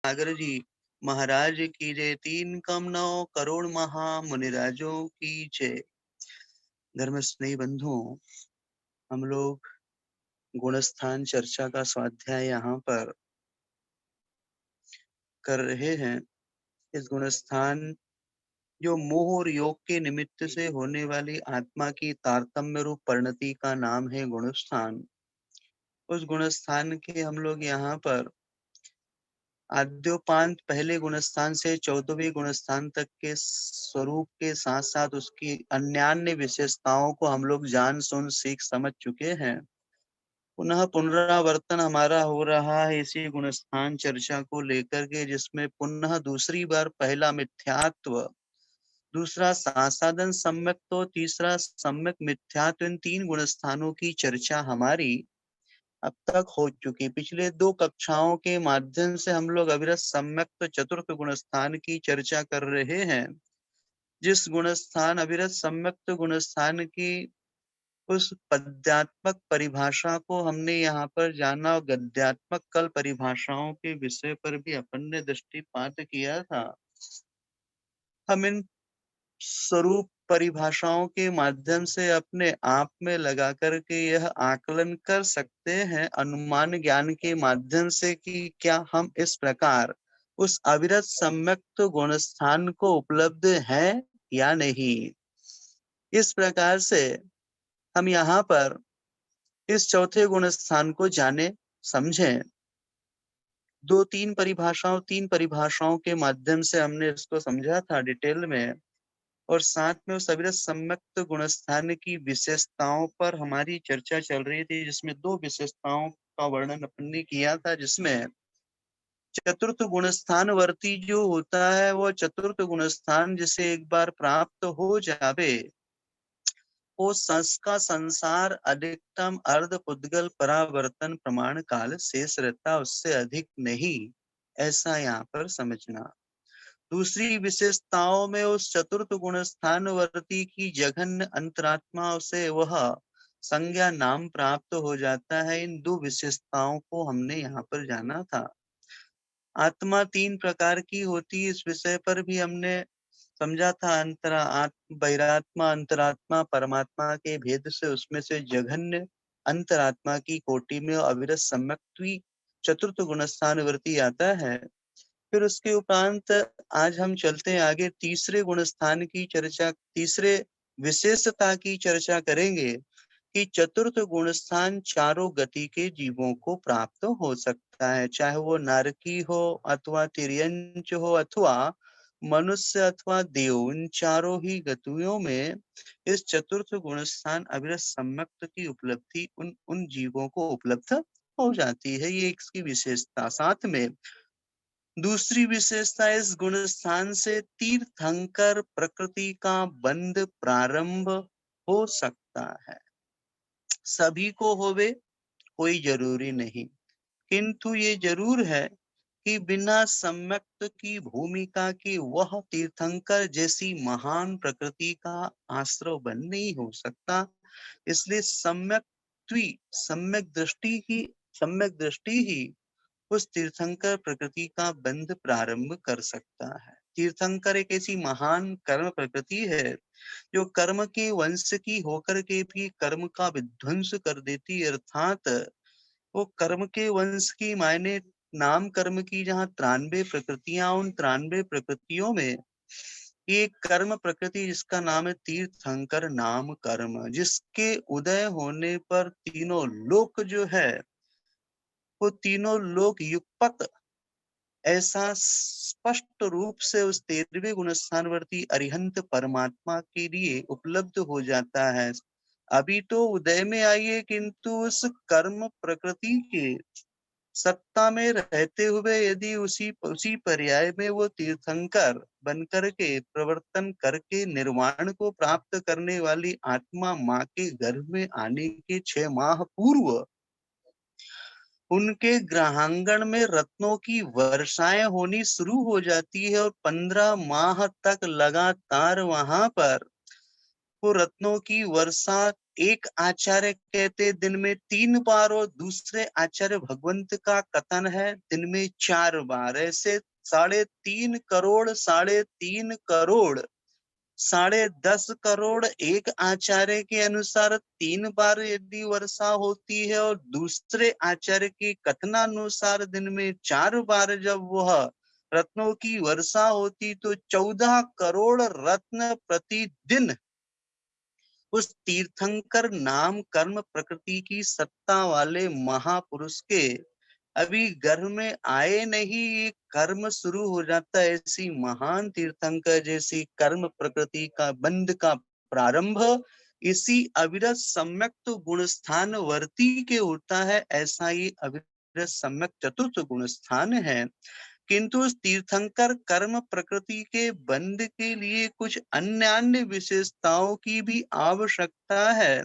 सागर जी महाराज की जय। तीन कम नौ करोड़ महा मुनिराजों की जय। धर्म स्नेही बंधुओं, हम लोग गुणस्थान चर्चा का स्वाध्याय यहाँ पर कर रहे हैं। इस गुणस्थान जो मोह और योग के निमित्त से होने वाली आत्मा की तारतम्य रूप परिणति का नाम है गुणस्थान। उस गुणस्थान के हम लोग यहाँ पर आद्योपांत पहले गुणस्थान से 14वें गुणस्थान तक के स्वरूप के साथ साथ उसकी अन्यान्य विशेषताओं को हम लोग जान सुन सीख समझ चुके हैं। पुनः पुनरावर्तन हमारा हो रहा है इसी गुणस्थान चर्चा को लेकर के, जिसमें पुनः दूसरी बार पहला मिथ्यात्व, दूसरा सासाधन सम्यक, तो तीसरा सम्यक मिथ्यात्व, इन तीन गुणस्थानों की चर्चा हमारी अब तक हो चुकी। पिछले दो कक्षाओं के माध्यम से हम लोग अविरत सम्यक चतुर्थ गुणस्थान की चर्चा कर रहे हैं। जिस गुणस्थान अविरत सम्यक गुणस्थान की उस पद्यात्मक परिभाषा को हमने यहाँ पर जाना और गद्यात्मक कल परिभाषाओं के विषय पर भी अपन ने दृष्टिपात किया था। हम इन स्वरूप परिभाषाओं के माध्यम से अपने आप में लगा करके यह आकलन कर सकते हैं अनुमान ज्ञान के माध्यम से कि क्या हम इस प्रकार उस अविरत सम्यक्त गुणस्थान को उपलब्ध है या नहीं। इस प्रकार से हम यहाँ पर इस चौथे गुणस्थान को जाने समझें। तीन परिभाषाओं के माध्यम से हमने इसको समझा था डिटेल में, और साथ में उस अविरत सम्यक्त गुणस्थान की विशेषताओं पर हमारी चर्चा चल रही थी, जिसमें दो विशेषताओं का वर्णन अपन ने किया था। जिसमें चतुर्थ गुणस्थान वर्ती जो होता है, वो चतुर्थ गुणस्थान जिसे एक बार प्राप्त हो जावे, वो का संसार अधिकतम अर्ध पुद्गल परावर्तन प्रमाण काल शेष रहता, उससे अधिक नहीं, ऐसा यहाँ पर समझना। दूसरी विशेषताओं में उस चतुर्थ गुण स्थान वर्ती की जघन्य अंतरात्मा से वह संज्ञा नाम प्राप्त हो जाता है। इन दो विशेषताओं को हमने यहाँ पर जाना था। आत्मा तीन प्रकार की होती है, इस विषय पर भी हमने समझा था। बहिरात्मा, अंतरात्मा, परमात्मा के भेद से उसमें से जघन्य अंतरात्मा की कोटि में अविरत सम्यक्त्वी चतुर्थ गुणस्थान वर्ती आता है। फिर उसके उपरांत आज हम चलते हैं आगे, तीसरे गुणस्थान की चर्चा, तीसरे विशेषता की चर्चा करेंगे कि चतुर्थ गुणस्थान चारों गति के जीवों को प्राप्त हो सकता है, चाहे वो नारकी हो अथवा तिर्यंच हो अथवा मनुष्य अथवा देव। इन चारों ही गतियों में इस चतुर्थ गुणस्थान अविरत सम्यक्त की उपलब्धि उन उन जीवों को उपलब्ध हो जाती है। ये इसकी विशेषता। साथ में दूसरी विशेषता, इस गुणस्थान से तीर्थंकर प्रकृति का बंध प्रारंभ हो सकता है। सभी को होवे कोई जरूरी नहीं, किंतु ये जरूर है कि बिना सम्यक्त की भूमिका के वह तीर्थंकर जैसी महान प्रकृति का आश्रय बन नहीं हो सकता। इसलिए सम्यक दृष्टि ही उस तीर्थंकर प्रकृति का बंध प्रारंभ कर सकता है। तीर्थंकर एक ऐसी महान कर्म प्रकृति है जो कर्म के वंश की होकर के भी कर्म का विध्वंस कर देती है। अर्थात वो कर्म के वंश की मायने, नाम कर्म की जहाँ 93 प्रकृतियां, उन 93 प्रकृतियों में एक कर्म प्रकृति जिसका नाम है तीर्थंकर नाम कर्म, जिसके उदय होने पर तीनों लोक जो है वो तीनों लोक युगपत ऐसा स्पष्ट रूप से उस 13वें गुणस्थानवर्ती अरिहंत परमात्मा के लिए उपलब्ध हो जाता है। अभी तो उदय में आई है, किंतु उस कर्म प्रकृति के सत्ता में रहते हुए यदि उसी पर्याय में वो तीर्थंकर बन करके प्रवर्तन करके निर्वाण को प्राप्त करने वाली आत्मा माँ के गर्भ में आने के 6 माह पूर्व उनके गृहांगण में रत्नों की वर्षाएं होनी शुरू हो जाती है, और 15 माह तक लगातार वहां पर वो रत्नों की वर्षा एक आचार्य कहते दिन में 3 बार, और दूसरे आचार्य भगवंत का कथन है दिन में 4 बार। ऐसे 3.5 करोड़, 3.5 करोड़, 10.5 करोड़ एक आचार्य के अनुसार 3 बार यदि वर्षा होती है, और दूसरे आचार्य के कथनानुसार दिन में 4 बार जब वह रत्नों की वर्षा होती, तो 14 करोड़ रत्न प्रतिदिन उस तीर्थंकर नाम कर्म प्रकृति की सत्ता वाले महापुरुष के अभी घर में आए नहीं, ये कर्म शुरू हो जाता है। ऐसी महान तीर्थंकर जैसी कर्म प्रकृति का बंध का प्रारंभ इसी अविरत सम्यक गुण स्थान वर्ती के होता है। ऐसा ये अविरत सम्यक चतुर्थ गुण स्थान है। किंतु उस तीर्थंकर कर्म प्रकृति के बंध के लिए कुछ अन्य विशेषताओं की भी आवश्यकता है।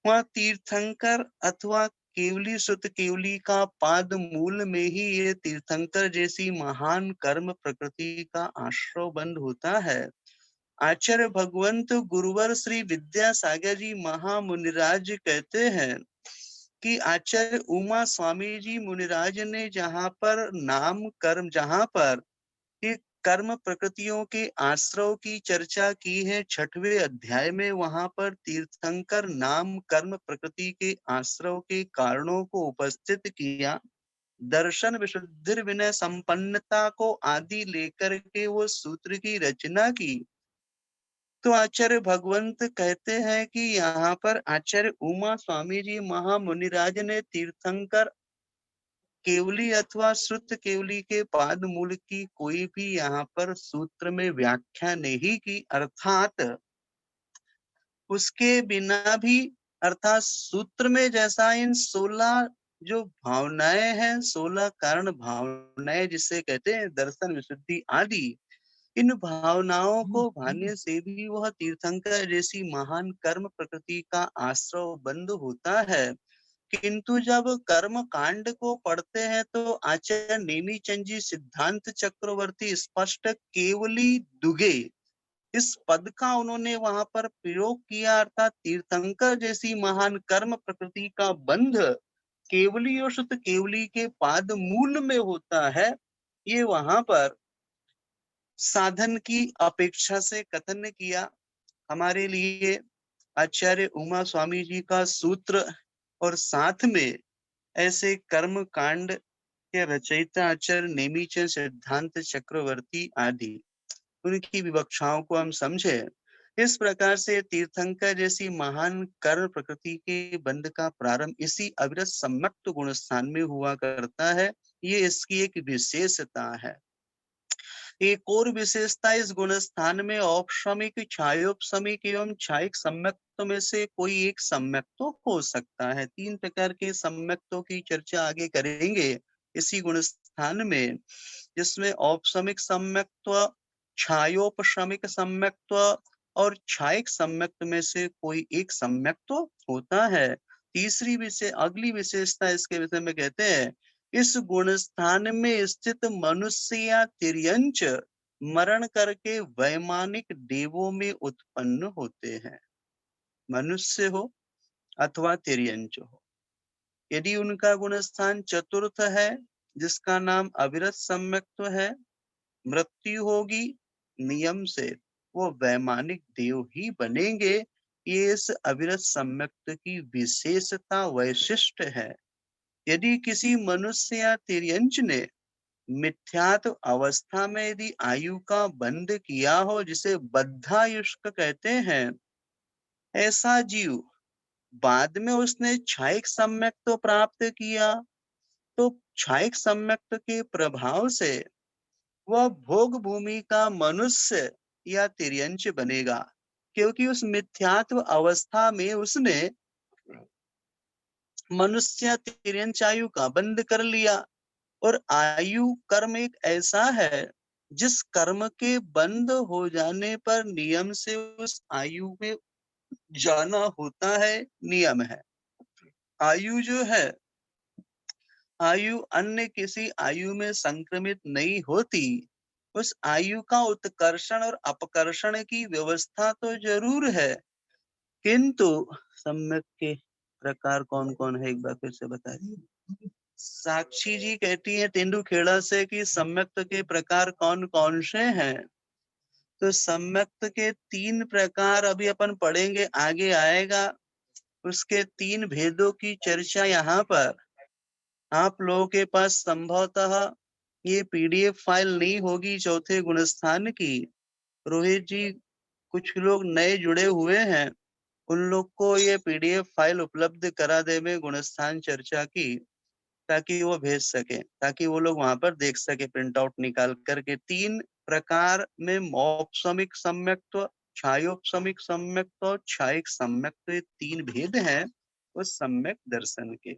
वह तीर्थंकर अथवा केवली सुत केवली का पाद मूल में ही ये तीर्थंकर जैसी महान कर्म प्रकृति का आश्रय बंद होता है। आचार्य भगवंत गुरुवर श्री विद्यासागर जी महामुनिराज कहते हैं कि आचार्य उमा स्वामी जी मुनिराज ने जहां पर ये कर्म प्रकृतियों के आश्रव की चर्चा की है 6वें अध्याय में, वहां पर तीर्थंकर नाम कर्म प्रकृति के आश्रव के कारणों को उपस्थित किया। दर्शन विशुद्धि विनय संपन्नता को आदि लेकर के वो सूत्र की रचना की। तो आचार्य भगवंत कहते हैं कि यहाँ पर आचार्य उमा स्वामी जी महामुनिराज ने तीर्थंकर केवली अथवा श्रुत केवली के पाद मूल की कोई भी यहाँ पर सूत्र में व्याख्या नहीं की, अर्थात उसके बिना भी, अर्थात सूत्र में जैसा इन 16 जो भावनाएं हैं, 16 कारण भावनाएं जिसे कहते हैं दर्शन विशुद्धि आदि, इन भावनाओं को भाने से भी वह तीर्थंकर जैसी महान कर्म प्रकृति का आश्रय बंद होता है। किंतु जब कर्म कांड को पढ़ते हैं तो आचार्य नेमीचंद जी सिद्धांत चक्रवर्ती स्पष्ट केवली दुगे इस पद का उन्होंने वहां पर प्रयोग किया, अर्थात तीर्थंकर जैसी महान कर्म प्रकृति का बंध केवली और शुद्ध केवली के पाद मूल में होता है। ये वहां पर साधन की अपेक्षा से कथन किया। हमारे लिए आचार्य उमा स्वामी जी का सूत्र और साथ में ऐसे कर्म कांड के रचयिता आचार्य नेमीचंद सिद्धांत चक्रवर्ती आदि, उनकी विवक्षाओं को हम समझे। इस प्रकार से तीर्थंकर जैसी महान कर्म प्रकृति के बंध का प्रारंभ इसी अविरत सम्यक्त गुण स्थान में हुआ करता है। ये इसकी एक विशेषता है। एक और विशेषता इस गुण स्थान में औपशमिक, छायोपशमिक एवं छायिक सम्यक्तों में से कोई एक सम्यक्तो हो सकता है। 3 प्रकार के सम्यक्तों की चर्चा आगे करेंगे इसी गुण स्थान में, जिसमें औपशमिक सम्यक्त्व, छायोपशमिक सम्यक्त्व और छायिक सम्यक्त में से कोई एक सम्यक्त्व होता है। तीसरी अगली विशेषता इसके विषय में कहते हैं, इस गुण स्थान में स्थित मनुष्य या तिर्यंच मरण करके वैमानिक देवों में उत्पन्न होते हैं। मनुष्य हो अथवा तिर्यंच हो, यदि उनका गुण स्थान चतुर्थ है जिसका नाम अविरत सम्यक्त्व है, मृत्यु होगी नियम से वो वैमानिक देव ही बनेंगे। ये इस अविरत सम्यक्त की विशेषता वैशिष्ट है। यदि किसी मनुष्य या तिर्यंच ने मिथ्यात्व अवस्था में यदि आयु का बंध किया हो, जिसे बद्धायुष्क कहते हैं, ऐसा जीव बाद में उसने क्षायिक सम्यक तो प्राप्त किया, तो क्षायिक सम्यक्त के प्रभाव से वह भोग भूमि का मनुष्य या तिर्यंच बनेगा, क्योंकि उस मिथ्यात्व अवस्था में उसने मनुष्य तिर्यंच आयु का बंध कर लिया। और आयु कर्म एक ऐसा है जिस कर्म के बंद हो जाने पर नियम से उस आयु में जाना होता है, नियम है। आयु जो है, आयु अन्य किसी आयु में संक्रमित नहीं होती। उस आयु का उत्कर्षण और अपकर्षण की व्यवस्था तो जरूर है, किंतु सम्यक के प्रकार कौन कौन है, एक बार फिर से बताइए। साक्षी जी कहती है तेंदुखेड़ा से कि सम्यक्त के प्रकार कौन कौन से हैं। तो सम्यक्त के 3 प्रकार अभी अपन पढ़ेंगे, आगे आएगा। उसके 3 भेदों की चर्चा यहाँ पर आप लोगों के पास संभवतः ये पीडीएफ फाइल नहीं होगी चौथे गुणस्थान की। रोहित जी, कुछ लोग नए जुड़े हुए हैं, उन लोग को ये पीडीएफ फाइल उपलब्ध करा दे में गुणस्थान चर्चा की, ताकि वो भेज सके, ताकि वो लोग वहां पर देख सके प्रिंट आउट निकाल करके। 3 प्रकार में मौपसमिक सम्यक्त्व, छायोपसमिक सम्यक्त्व और छायिक सम्यक्त्व, ये 3 भेद हैं उस सम्यक दर्शन के।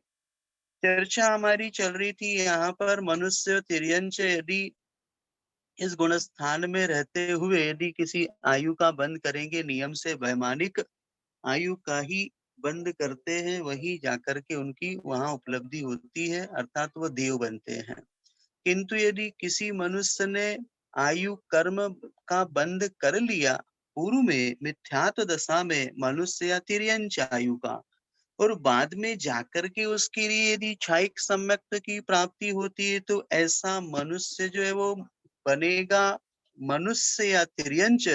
चर्चा हमारी चल रही थी यहाँ पर मनुष्य तिर्यंच यदि इस गुणस्थान में रहते हुए यदि किसी आयु का बंद करेंगे नियम से, वैमानिक आयु का ही बंद करते हैं, वही जाकर के उनकी वहां उपलब्धि होती है, अर्थात वो देव बनते हैं। किंतु यदि किसी मनुष्य ने आयु कर्म का बंद कर लिया पूर्व में मिथ्यात्व दशा में मनुष्य या तिर्यंच आयु का, और बाद में जाकर के उसके लिए यदि क्षायिक सम्यक्त की प्राप्ति होती है, तो ऐसा मनुष्य जो है वो बनेगा मनुष्य या तिर्यंच,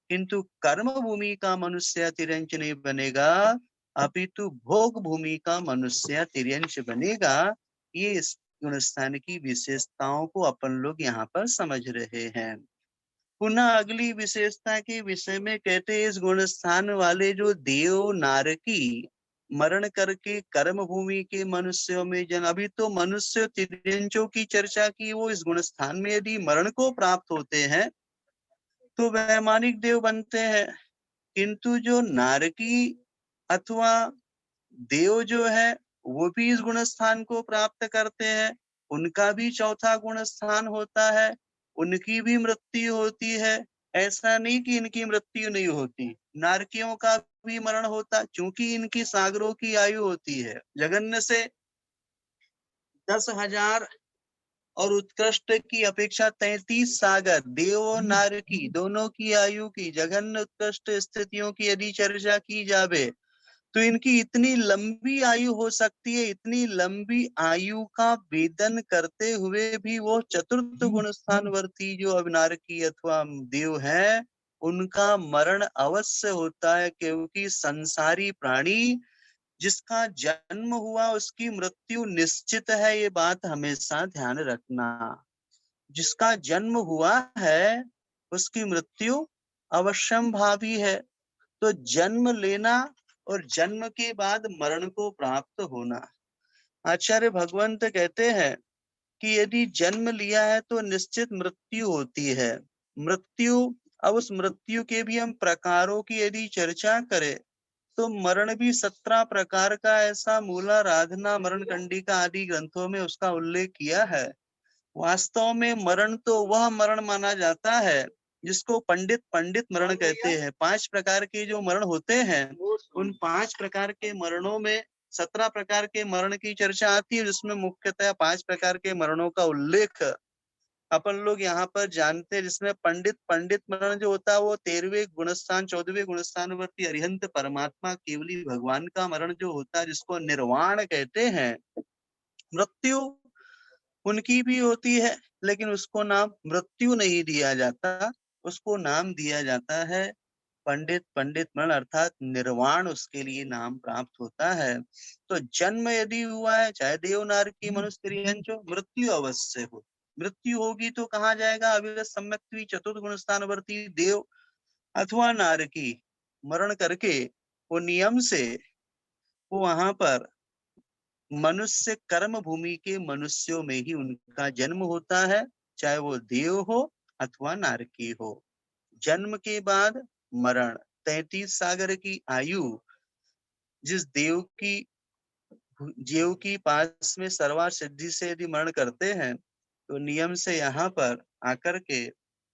किंतु कर्म भूमि का मनुष्य या तिर्यंच नहीं बनेगा, अपितु भोग भूमि का मनुष्य या तिर्यंच बनेगा। ये इस गुणस्थान की विशेषताओं को अपन लोग यहाँ पर समझ रहे हैं। पुनः अगली विशेषता के विषय में कहते हैं, इस गुणस्थान वाले जो देव नारकी मरण करके कर्म भूमि के मनुष्यों में जन, अभी तो मनुष्य तिर्यंचों की चर्चा की, वो इस गुणस्थान में यदि मरण को प्राप्त होते हैं तो वैमानिक देव बनते हैं। किंतु जो नारकी अथवा देव जो है वो भी इस गुणस्थान को प्राप्त करते हैं, उनका भी चौथा गुणस्थान होता है, उनकी भी मृत्यु होती है। ऐसा नहीं कि इनकी मृत्यु नहीं होती, नारकियों का भी मरण होता, क्योंकि इनकी सागरों की आयु होती है जघन्य से 10,000 और उत्कृष्ट की अपेक्षा 33 सागर, देव और नारकी दोनों की आयु की जघन्य उत्कृष्ट स्थितियों की यदि चर्चा की जावे, तो इनकी इतनी लंबी आयु हो सकती है, इतनी लंबी आयु का वेदन करते हुए भी वो चतुर्थ गुण स्थानवर्ती जो अविनारकी अथवा देव है, उनका मरण अवश्य होता है, क्योंकि संसारी प्राणी जिसका जन्म हुआ उसकी मृत्यु निश्चित है, ये बात हमेशा ध्यान रखना। जिसका जन्म हुआ है उसकी मृत्यु अवश्यंभावी है। तो जन्म लेना और जन्म के बाद मरण को प्राप्त होना, आचार्य भगवंत कहते हैं कि यदि जन्म लिया है तो निश्चित मृत्यु होती है। मृत्यु, अब उस मृत्यु के भी हम प्रकारों की यदि चर्चा करें तो मरण भी 17 प्रकार का ऐसा मूला राधना मरण कंडिका आदि ग्रंथों में उसका उल्लेख किया है। वास्तव में मरण तो वह मरण माना जाता है जिसको पंडित पंडित मरण कहते हैं। 5 प्रकार के जो मरण होते हैं, उन 5 प्रकार के मरणों में 17 प्रकार के मरण की चर्चा आती है, जिसमें मुख्यतः 5 प्रकार के मरणों का उल्लेख अपन लोग यहाँ पर जानते हैं। जिसमें पंडित पंडित मरण जो होता है वो 13वें गुणस्थान 14वें गुणस्थानवर्ती अरिहंत परमात्मा केवली भगवान का मरण जो होता है, जिसको निर्वाण कहते हैं। मृत्यु उनकी भी होती है, लेकिन उसको नाम मृत्यु नहीं दिया जाता, उसको नाम दिया जाता है पंडित पंडित मरण, अर्थात निर्वाण उसके लिए नाम प्राप्त होता है। तो जन्म यदि हुआ है, चाहे देव नारकी मनुष्य तिर्यंचो, मृत्यु अवश्य हो। मृत्यु होगी तो कहाँ जाएगा, अविरत सम्यक्त्वी चतुर्थ गुण स्थानवर्ती देव अथवा नारकी मरण करके वो नियम से वो वहां पर मनुष्य कर्म भूमि के मनुष्यों में ही उनका जन्म होता है, चाहे वो देव हो अथवा नारकी हो। जन्म के बाद मरण, 33 सागर की आयु जिस देव की पास में सर्वा सिद्धि से यदि मरण करते हैं, तो नियम से यहाँ पर आकर के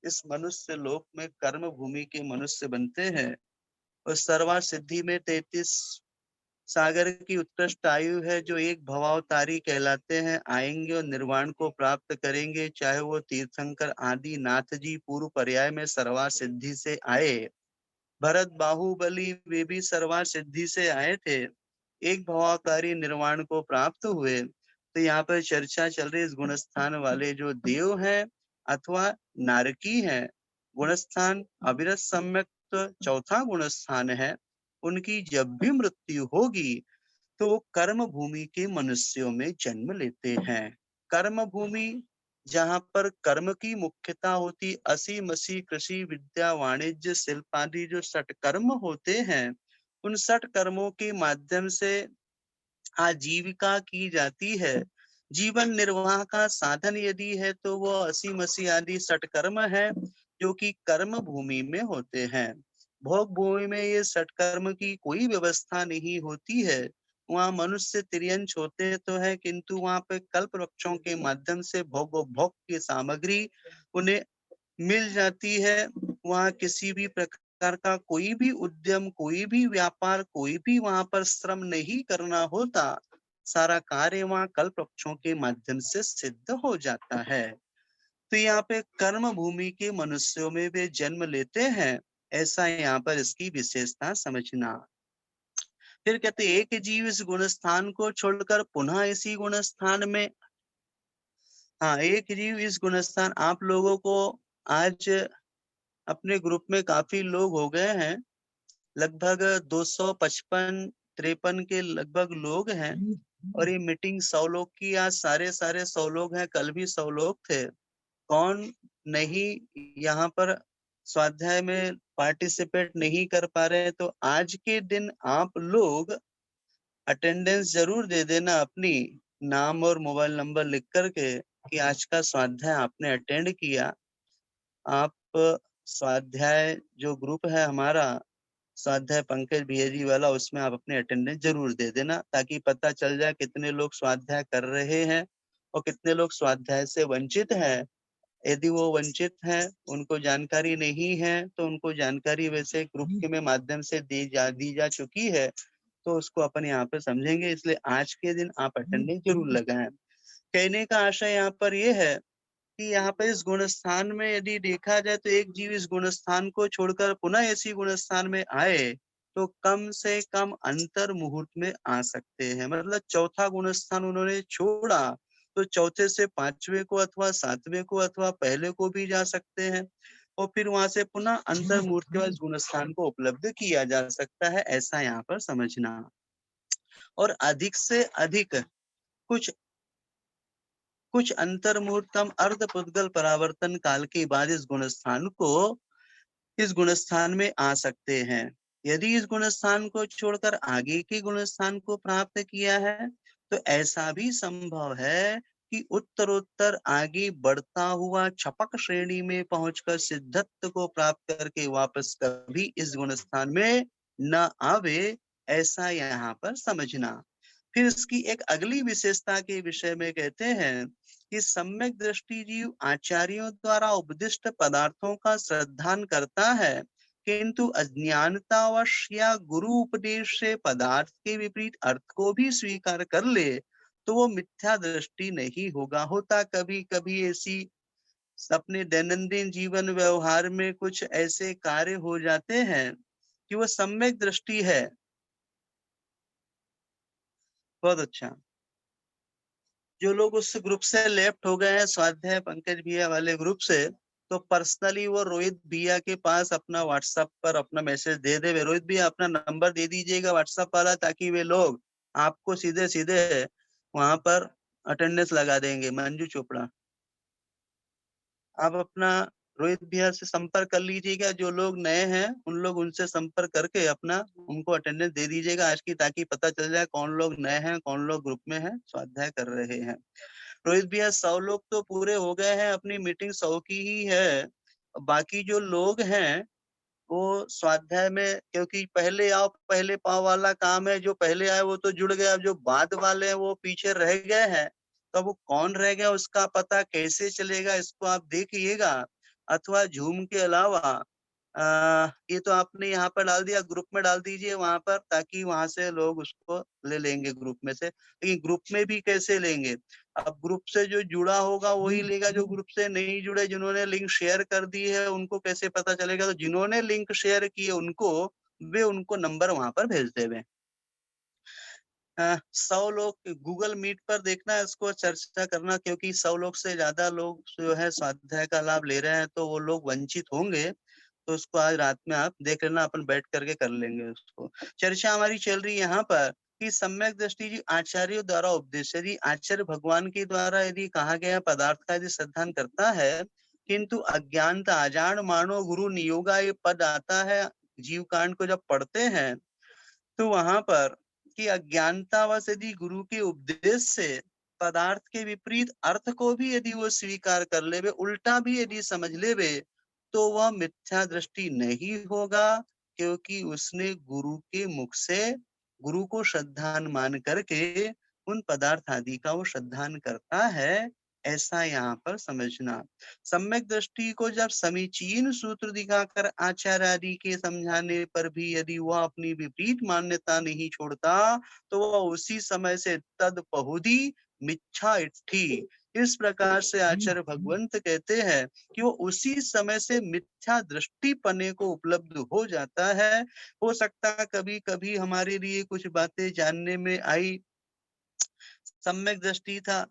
इस मनुष्य लोक में कर्म भूमि के मनुष्य बनते हैं। और सर्वा सिद्धि में 33 सागर की उत्कृष्ट आयु है, जो एक भवावतारी कहलाते हैं, आएंगे और निर्वाण को प्राप्त करेंगे, चाहे वो तीर्थंकर आदि नाथ जी पूर्व पर्याय में सर्वा सिद्धि से आए भरत, बाहुबली वे भी सर्वार सिद्धि से आए थे, एक भवाकारी निर्वाण को प्राप्त हुए। तो यहाँ पर चर्चा चल रही है इस गुणस्थान वाले जो देव हैं अथवा नारकी हैं। गुणस्थान अविरत सम्यक चौथा गुणस्थान है। उनकी जब भी मृत्यु होगी तो वो कर्म भूमि के मनुष्यों में जन्म लेते हैं। कर्म भूमि जहाँ पर कर्म की मुख्यता होती, असी मसी कृषि विद्या वाणिज्य शिल्प आदि जो षट कर्म होते हैं, उन षट कर्मों के माध्यम से आजीविका की जाती है। जीवन निर्वाह का साधन यदि है तो वो असी मसी आदि सटकर्म है जो कि कर्म भूमि में होते हैं। भोग भूमि में ये सटकर्म की कोई व्यवस्था नहीं होती है। वहाँ मनुष्य तिर्यंश होते तो है, किंतु वहाँ पे कल्प वृक्षों के माध्यम से भोग की सामग्री उन्हें मिल जाती है। वहाँ किसी भी प्रकार का कोई भी उद्यम, कोई भी व्यापार, कोई भी वहां पर श्रम नहीं करना होता। सारा कार्य वहाँ कल्प वृक्षों के माध्यम से सिद्ध हो जाता है। तो यहाँ पे कर्म भूमि के मनुष्यों में वे जन्म लेते हैं, ऐसा यहाँ पर इसकी विशेषता समझना। फिर कहते एक जीव इस गुणस्थान को छोड़कर पुनः इसी गुणस्थान में, हाँ एक जीव इस गुणस्थान, आप लोगों को आज अपने ग्रुप में काफी लोग हो गए हैं, लगभग 255-53 के लगभग लोग हैं। और ये मीटिंग 100 लोग की, आज सारे सारे 100 लोग हैं, कल भी 100 लोग थे। कौन नहीं यहाँ पर स्वाध्याय में पार्टिसिपेट नहीं कर पा रहे हैं, तो आज के दिन आप लोग अटेंडेंस जरूर दे देना, अपनी नाम और मोबाइल नंबर लिख करके कि आज का स्वाध्याय आपने अटेंड किया। आप स्वाध्याय जो ग्रुप है हमारा स्वाध्याय पंकज भैया जी वाला, उसमें आप अपने अटेंडेंस जरूर दे देना, ताकि पता चल जाए कितने लोग स्वाध्याय कर रहे हैं और कितने लोग स्वाध्याय से वंचित हैं। यदि वो वंचित हैं, उनको जानकारी नहीं है, तो उनको जानकारी वैसे ग्रुप के माध्यम से दी जा चुकी है, तो उसको अपन यहाँ पे समझेंगे। इसलिए आज के दिन आप अटेंडेंस जरूर लगाएं। कहने का आशय यहाँ पर यह है कि यहाँ पर इस गुणस्थान में यदि देखा जाए तो एक जीव इस गुणस्थान को छोड़कर पुनः इसी गुणस्थान में आए तो कम से कम अंतर मुहूर्त में आ सकते हैं। मतलब चौथा गुणस्थान उन्होंने छोड़ा तो चौथे से पांचवें को अथवा सातवें को अथवा पहले को भी जा सकते हैं, और फिर वहां से पुनः अंतर मुहूर्त के बाद गुणस्थान को उपलब्ध किया जा सकता है, ऐसा यहाँ पर समझना। और अधिक से अधिक कुछ कुछ अंतर मुहूर्तम अर्ध पुद्गल परावर्तन काल के बाद इस गुणस्थान में आ सकते हैं। यदि इस गुणस्थान को छोड़कर आगे के गुणस्थान को प्राप्त किया है तो ऐसा भी संभव है कि उत्तरोत्तर आगे बढ़ता हुआ छपक श्रेणी में पहुंचकर सिद्धत्व को प्राप्त करके वापस कभी इस गुणस्थान में न आवे, ऐसा यहाँ पर समझना। फिर इसकी एक अगली विशेषता के विषय में कहते हैं कि सम्यक दृष्टि जीव आचार्यों द्वारा उपदिष्ट पदार्थों का श्रद्धान करता है, किंतु अज्ञानतावश या गुरु उपदेश से पदार्थ के विपरीत अर्थ को भी स्वीकार कर ले तो वो मिथ्या दृष्टि नहीं होगा। होता कभी कभी ऐसी अपने दैनंदिन जीवन व्यवहार में कुछ ऐसे कार्य हो जाते हैं कि वो सम्यक दृष्टि है। बहुत अच्छा। जो लोग उस ग्रुप से लेफ्ट हो गए हैं स्वाध्याय पंकज भैया वाले ग्रुप से, तो पर्सनली वो रोहित भैया के पास अपना व्हाट्सएप पर अपना मैसेज दे दे। रोहित भैया अपना नंबर दे दीजिएगा व्हाट्सएप वाला, ताकि वे लोग आपको सीधे सीधे वहां पर अटेंडेंस लगा देंगे। मंजू चोपड़ा, आप अपना रोहित भैया से संपर्क कर लीजिएगा। जो लोग नए हैं उन लोग उनसे संपर्क करके अपना उनको अटेंडेंस दे दीजिएगा आज की, ताकि पता चल जाए कौन लोग नए हैं, कौन लोग ग्रुप में हैं, स्वाध्याय कर रहे हैं। रोहित भैया 100 लोग तो पूरे हो गए हैं, अपनी मीटिंग 100 की ही है। बाकी जो लोग हैं वो स्वाध्याय में, क्योंकि पहले आओ पहले पाओ वाला काम है, जो पहले आए वो तो जुड़ गए, अब जो बाद वाले हैं वो पीछे रह गए हैं। तो वो कौन रह गया उसका पता कैसे चलेगा, इसको आप देखिएगा। अथवा जूम के अलावा ये तो आपने यहाँ पर डाल दिया, ग्रुप में डाल दीजिए वहां पर, ताकि वहां से लोग उसको ले लेंगे ग्रुप में से। लेकिन ग्रुप में भी कैसे लेंगे, अब ग्रुप से जो जुड़ा होगा वही लेगा, जो ग्रुप से नहीं जुड़े, जिन्होंने लिंक शेयर कर दी है उनको कैसे पता चलेगा? तो जिन्होंने लिंक शेयर किए उनको, वे उनको नंबर वहां पर भेज देवे। 100 लोग गूगल मीट पर देखना, इसको चर्चा करना, क्योंकि 100 लोग से ज्यादा लोग जो है स्वाध्याय का लाभ ले रहे हैं, तो वो लोग वंचित होंगे। तो उसको आज रात में आप देख लेना, अपन बैठ करके कर लेंगे उसको। चर्चा हमारी चल रही है यहाँ पर कि सम्यक दृष्टि जी आचार्यों द्वारा उपदेश, यदि आचार्य भगवान के द्वारा यदि कहा गया पदार्थ का यदि श्रद्धान करता है, किंतु अज्ञानता अजान मानो गुरु नियोगा ये पद आता है जीव कांड को जब पढ़ते हैं, तो वहां पर कि अज्ञानतावश यदि गुरु के उपदेश से पदार्थ के विपरीत अर्थ को भी यदि वो स्वीकार कर लेवे, उल्टा भी यदि समझ लेवे, तो वह मिथ्या दृष्टि नहीं होगा, क्योंकि उसने गुरु के मुख से गुरु को श्रद्धान मान करके उन पदार्थ आदि का वो श्रद्धान करता है। ऐसा यहाँ पर समझना। सम्यक दृष्टि को जब समीचीन सूत्र दिखाकर आचार्य आदि के समझाने पर भी यदि वह अपनी विपरीत मान्यता नहीं छोड़ता, तो वह उसी समय से तद पहुदी मिच्छा इट्ठी, इस प्रकार से आचार्य भगवंत कहते हैं कि वो उसी समय से मिथ्या दृष्टि पने को उपलब्ध हो जाता है। हो सकता है कभी कभी हमारे लिए कुछ बातें जानने में आई, सम्यक दृष्टि था,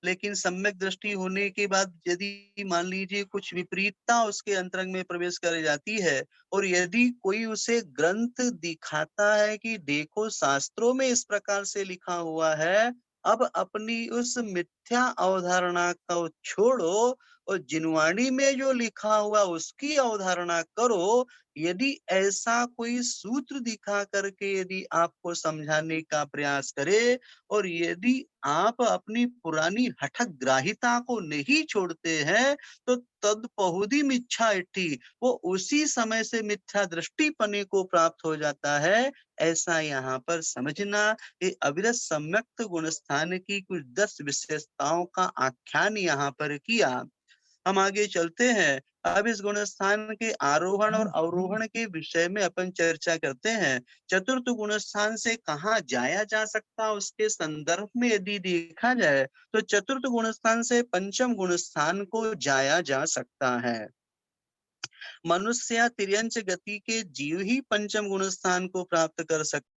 लेकिन सम्यक दृष्टि होने के बाद यदि मान लीजिए कुछ विपरीतता उसके अंतरंग में प्रवेश कर जाती है, और यदि कोई उसे ग्रंथ दिखाता है कि देखो शास्त्रों में इस प्रकार से लिखा हुआ है, अब अपनी उस मिथ्या अवधारणा को छोड़ो और जिनवाणी में जो लिखा हुआ उसकी अवधारणा करो। यदि ऐसा कोई सूत्र दिखा करके यदि आपको समझाने का प्रयास करे, और यदि आप अपनी पुरानी हठग्राहिता को नहीं छोड़ते हैं, तो तद पहुदी मिच्छा इट्ठी, वो उसी समय से मिथ्या दृष्टि पने को प्राप्त हो जाता है। ऐसा यहाँ पर समझना। ये अविरत सम्यक्त गुणस्थान की कुछ 10 विशेषताओं का आख्यान यहाँ पर किया। हम आगे चलते हैं। अब इस गुण स्थान के आरोहण और अवरोहण के विषय में अपन चर्चा करते हैं। चतुर्थ गुण स्थान से कहाँ जाया जा सकता, उसके संदर्भ में यदि देखा जाए, तो चतुर्थ गुण स्थान से पंचम गुण स्थान को जाया जा सकता है। मनुष्य या तिर्यंच गति के जीव ही पंचम गुण स्थान को प्राप्त कर सकते।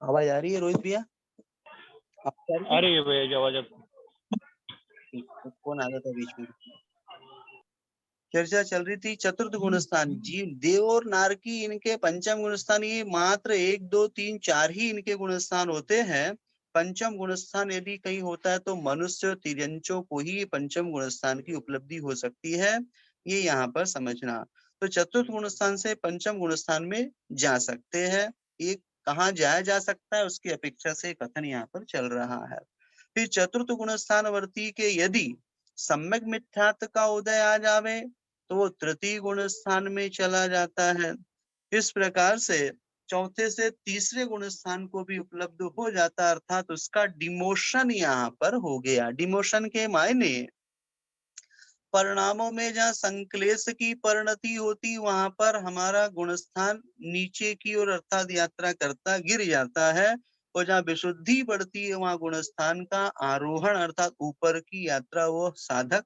आवाज आ रही है रोहित भैया? आ रही है भैया आवाज। कौन आ गया था बीच में? चर्चा चल रही थी चतुर्थ गुण स्थान, जीव देव और नार की इनके पंचम गुण स्थान, ये मात्र 1 2 3 4 ही इनके गुण स्थान होते हैं। पंचम गुण स्थान यदि कहीं होता है तो मनुष्य और तिर्यंचों को ही पंचम गुण स्थान की उपलब्धि हो सकती है। ये यहाँ पर समझना। तो चतुर्थ गुण स्थान से पंचम गुण स्थान में जा सकते हैं। ये कहाँ जाया जा सकता है उसकी अपेक्षा से कथन यहाँ पर चल रहा है। फिर चतुर्थ गुण स्थान वर्ती के यदि सम्यक मिथ्यात्व का उदय आ जावे, तो वो तृतीय गुण स्थान में चला जाता है। इस प्रकार से चौथे से तीसरे गुण स्थान को भी उपलब्ध हो जाता, अर्थात उसका डिमोशन यहाँ पर हो गया। डिमोशन के मायने परिणामों में जहाँ संक्लेश की परिणति होती, वहां पर हमारा गुणस्थान नीचे की ओर अर्थात यात्रा करता गिर जाता है, और जहाँ विशुद्धि बढ़ती है वहां गुणस्थान का आरोहण अर्थात ऊपर की यात्रा वो साधक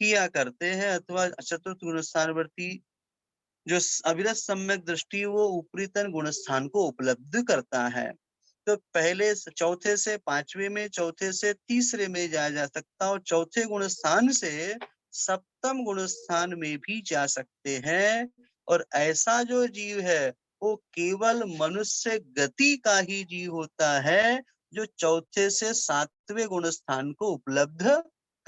किया करते हैं। अथवा चतुर्थ गुणस्थानवर्ती जो अविरत सम्यक दृष्टि वो ऊपरीतन गुणस्थान को उपलब्ध करता है। तो पहले चौथे से पांचवे में, चौथे से तीसरे में जाया जा सकता, और चौथे गुण स्थान से सप्तम गुण स्थान में भी जा सकते हैं। और ऐसा जो जीव है वो केवल मनुष्य गति का ही जीव होता है, जो चौथे से सातवें गुण स्थान को उपलब्ध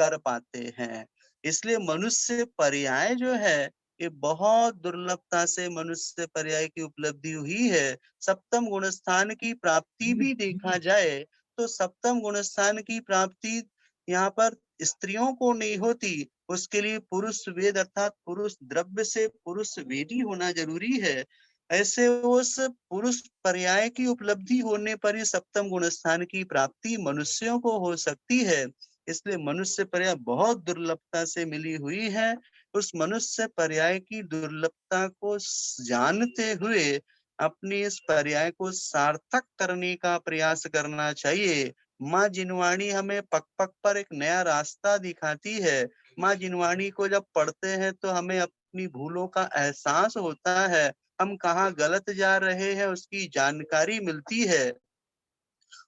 कर पाते हैं। इसलिए मनुष्य पर्याय जो है, ये बहुत दुर्लभता से मनुष्य पर्याय की उपलब्धि हुई है। सप्तम गुण स्थान की प्राप्ति भी देखा जाए तो सप्तम गुण स्थान की प्राप्ति यहाँ पर स्त्रियों को नहीं होती, उसके लिए पुरुष वेद अर्थात पुरुष द्रव्य से पुरुष वेदी होना जरूरी है। ऐसे उस पुरुष पर्याय की उपलब्धि होने पर ही सप्तम गुण स्थान की प्राप्ति मनुष्यों को हो सकती है। इसलिए मनुष्य पर्याय बहुत दुर्लभता से मिली हुई है। उस मनुष्य पर्याय की दुर्लभता को जानते हुए अपनी इस पर्याय को सार्थक करने का प्रयास करना चाहिए। माँ जिनवाणी हमें पग पग पर एक नया रास्ता दिखाती है। माँ जिनवाणी को जब पढ़ते हैं तो हमें अपनी भूलों का एहसास होता है, हम कहाँ गलत जा रहे हैं उसकी जानकारी मिलती है।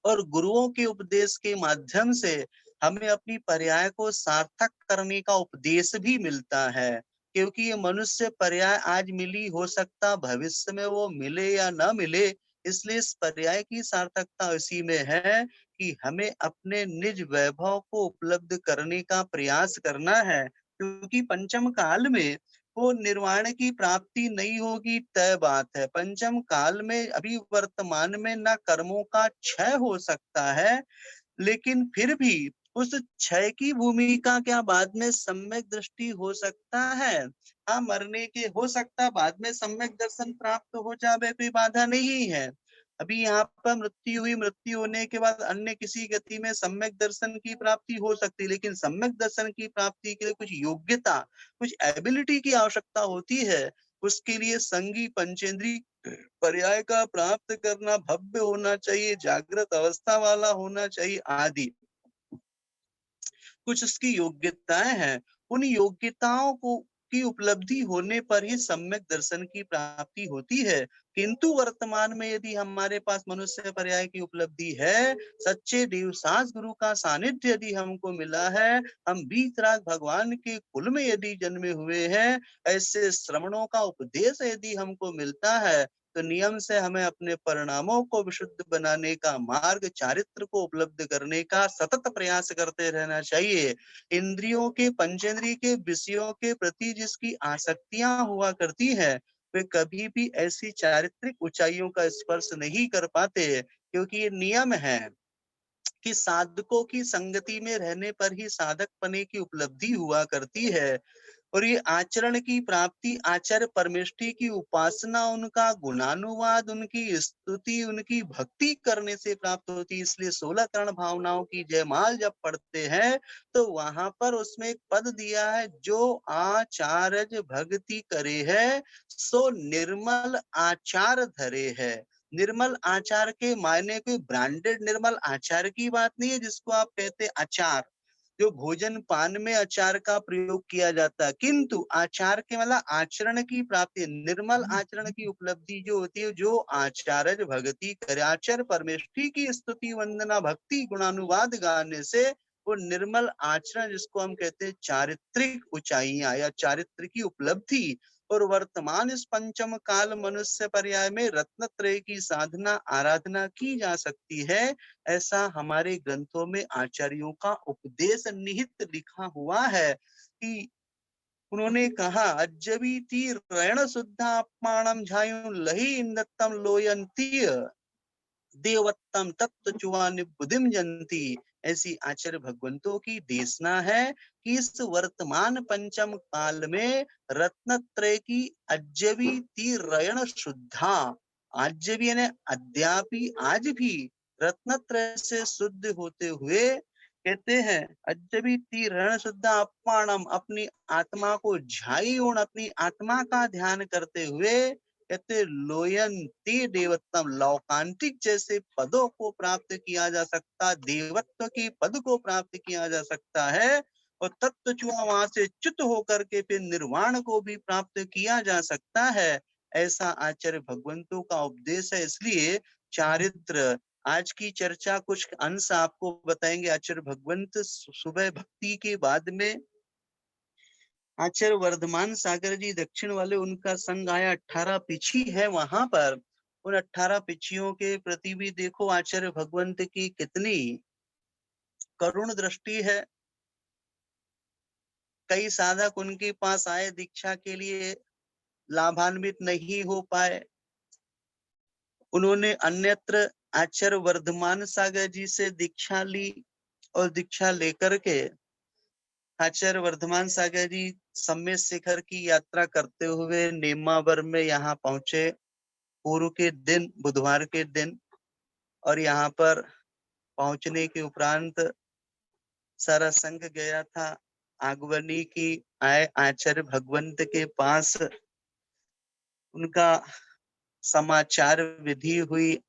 और गुरुओं के उपदेश के माध्यम से हमें अपनी पर्याय को सार्थक करने का उपदेश भी मिलता है। क्योंकि ये मनुष्य पर्याय आज मिली, हो सकता भविष्य में वो मिले या ना मिले। इसलिए इस पर्याय की सार्थकता इसी में है कि हमें अपने निज वैभव को उपलब्ध करने का प्रयास करना है। क्योंकि पंचम काल में वो निर्वाण की प्राप्ति नहीं होगी तय बात है। पंचम काल में अभी वर्तमान में न कर्मों का क्षय हो सकता है, लेकिन फिर भी उस क्षय की भूमिका क्या बाद में सम्यक दृष्टि हो सकता है। हाँ, मरने के हो सकता बाद में सम्यक दर्शन प्राप्त हो जाए, कोई बाधा नहीं है। अभी यहाँ पर मृत्यु हुई, मृत्यु होने के बाद अन्य किसी गति में सम्यक दर्शन की प्राप्ति हो सकती है, लेकिन सम्यक दर्शन की प्राप्ति के लिए कुछ योग्यता, कुछ एबिलिटी की आवश्यकता होती है। उसके लिए संगी पंचेंद्री पर्याय का प्राप्त करना भव्य होना चाहिए, जागृत अवस्था वाला होना चाहिए आदि कुछ उसकी योग्यताएं हैं। उन योग्यताओं को की उपलब्धि होने पर ही सम्यक दर्शन की प्राप्ति होती है। किंतु वर्तमान में यदि हमारे पास मनुष्य पर्याय की उपलब्धि है, सच्चे देवसास गुरु का सानिध्य यदि हमको मिला है, हम बीतराग भगवान के कुल में यदि जन्मे हुए हैं, ऐसे श्रवणों का उपदेश यदि हमको मिलता है, तो नियम से हमें अपने परिणामों को विशुद्ध बनाने का मार्ग, चारित्र को उपलब्ध करने का सतत प्रयास करते रहना चाहिए। इंद्रियों के, पंचेंद्रिय के विषयों के प्रति जिसकी आसक्तियां हुआ करती है, वे कभी भी ऐसी चारित्रिक ऊंचाइयों का स्पर्श नहीं कर पाते। क्योंकि ये नियम है कि साधकों की संगति में रहने पर ही साधक पने की उपलब्धि हुआ करती है। और ये आचरण की प्राप्ति, आचार्य परमेष्ठी की उपासना, उनका गुणानुवाद, उनकी स्तुति, उनकी भक्ति करने से प्राप्त होती है। इसलिए 16 कर्ण भावनाओं की जयमाल जब पढ़ते हैं तो वहां पर उसमें एक पद दिया है, जो आचार्य भक्ति करे है सो निर्मल आचार धरे है। निर्मल आचार के मायने कोई ब्रांडेड निर्मल आचार की बात नहीं है जिसको आप कहते अचार, जो भोजन पान में अचार का प्रयोग किया जाता है, किंतु आचार के मतलब आचरण की प्राप्ति, निर्मल आचरण की उपलब्धि जो होती है, जो आचार्य भक्ति करे, आचार्य परमेष्ठी की स्तुति वंदना भक्ति गुणानुवाद गाने से वो निर्मल आचरण, जिसको हम कहते हैं चारित्रिक ऊंचाइयां या चारित्र की उपलब्धि। और वर्तमान इस पंचम काल मनुष्य पर्याय में रत्नत्रय की साधना आराधना की जा सकती है। ऐसा हमारे ग्रंथों में आचार्यों का उपदेश निहित लिखा हुआ है कि उन्होंने कहा, अज्जबी तीर रण शुद्धा अपमानम झायु लही इंदत्तम लोयंतीय देवत्तम तत्व चुवान बुद्धिम जंती। ऐसी आचार्य भगवंतों की देशना है कि इस वर्तमान पंचम काल में रत्नत्रय की अज्जबी तीरण शुद्धा, अज्जबी यानी अद्यापि आज भी रत्नत्रय से शुद्ध होते हुए कहते हैं, अज्जबी तीरण शुद्धा अपमानम, अपनी आत्मा को झाई ओण, अपनी आत्मा का ध्यान करते हुए कहते लोयंती देवत्तम, लौकांतिक जैसे पदों को प्राप्त किया जा सकता, देवत्व की पद को प्राप्त किया जा सकता है। और तत्व चुआ वहां से च्युत होकर के फिर निर्वाण को भी प्राप्त किया जा सकता है। ऐसा आचार्य भगवंतों का उपदेश है। इसलिए चारित्र, आज की चर्चा कुछ अंश आपको बताएंगे। आचार्य भगवंत सुबह भक्ति के बाद में आचार्य वर्धमान सागर जी दक्षिण वाले, उनका संग आया 18 पिछी है वहां पर। उन 18 पिछियों के प्रति भी देखो आचार्य भगवंत की कितनी करुण दृष्टि है। कई साधक उनके पास आए दीक्षा के लिए, लाभान्वित नहीं हो पाए। उन्होंने अन्यत्र आचार्य वर्धमान सागर जी से दीक्षा ली और दीक्षा लेकर के आचार्य वर्धमान सागर जी सम्मेद शिखर की यात्रा करते हुए नेमावर में यहाँ पहुंचे पूर्व के दिन, बुधवार के दिन। और यहाँ पर पहुंचने के उपरांत सारा संघ गया था आगवनी की, आए आचार्य भगवंत के पास, उनका समाचार विधि हुई।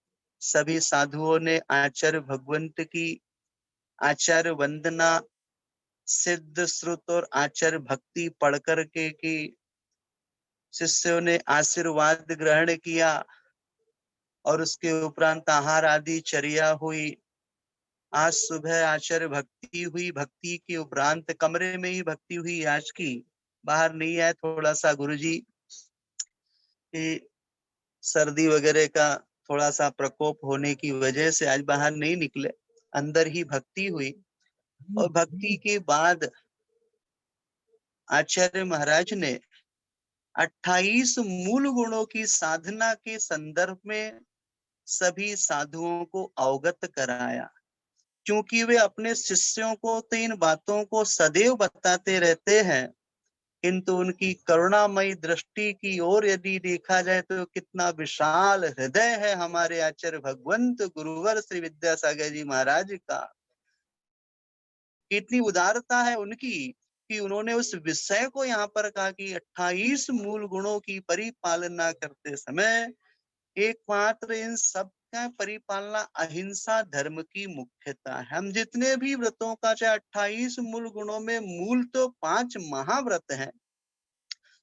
सभी साधुओं ने आचार्य भगवंत की आचार्य वंदना, सिद्ध श्रुत और आचार्य भक्ति पढ़ करके की। शिष्यों ने आशीर्वाद ग्रहण किया और उसके उपरांत आहार आदि चर्या हुई। आज सुबह आचार्य भक्ति हुई। भक्ति के उपरांत कमरे में ही भक्ति हुई आज की, बाहर नहीं आए। थोड़ा सा गुरुजी की सर्दी वगैरह का थोड़ा सा प्रकोप होने की वजह से आज बाहर नहीं निकले, अंदर ही भक्ति हुई। और भक्ति के बाद आचार्य महाराज ने 28 मूल गुणों की साधना के संदर्भ में सभी साधुओं को अवगत कराया। क्योंकि वे अपने शिष्यों को तो इन बातों को सदैव बताते रहते हैं, किंतु उनकी करुणामयी दृष्टि की ओर यदि देखा जाए तो कितना विशाल हृदय है हमारे आचार्य भगवंत गुरुवर श्री विद्यासागर जी महाराज का। कितनी उदारता है उनकी कि उन्होंने उस विषय को यहाँ पर कहा कि 28 मूल गुणों की परिपालना करते समय एकमात्र इन सब का परिपालना अहिंसा धर्म की मुख्यता है। हम जितने भी व्रतों का, चाहे 28 मूल गुणों में मूल तो 5 महाव्रत हैं,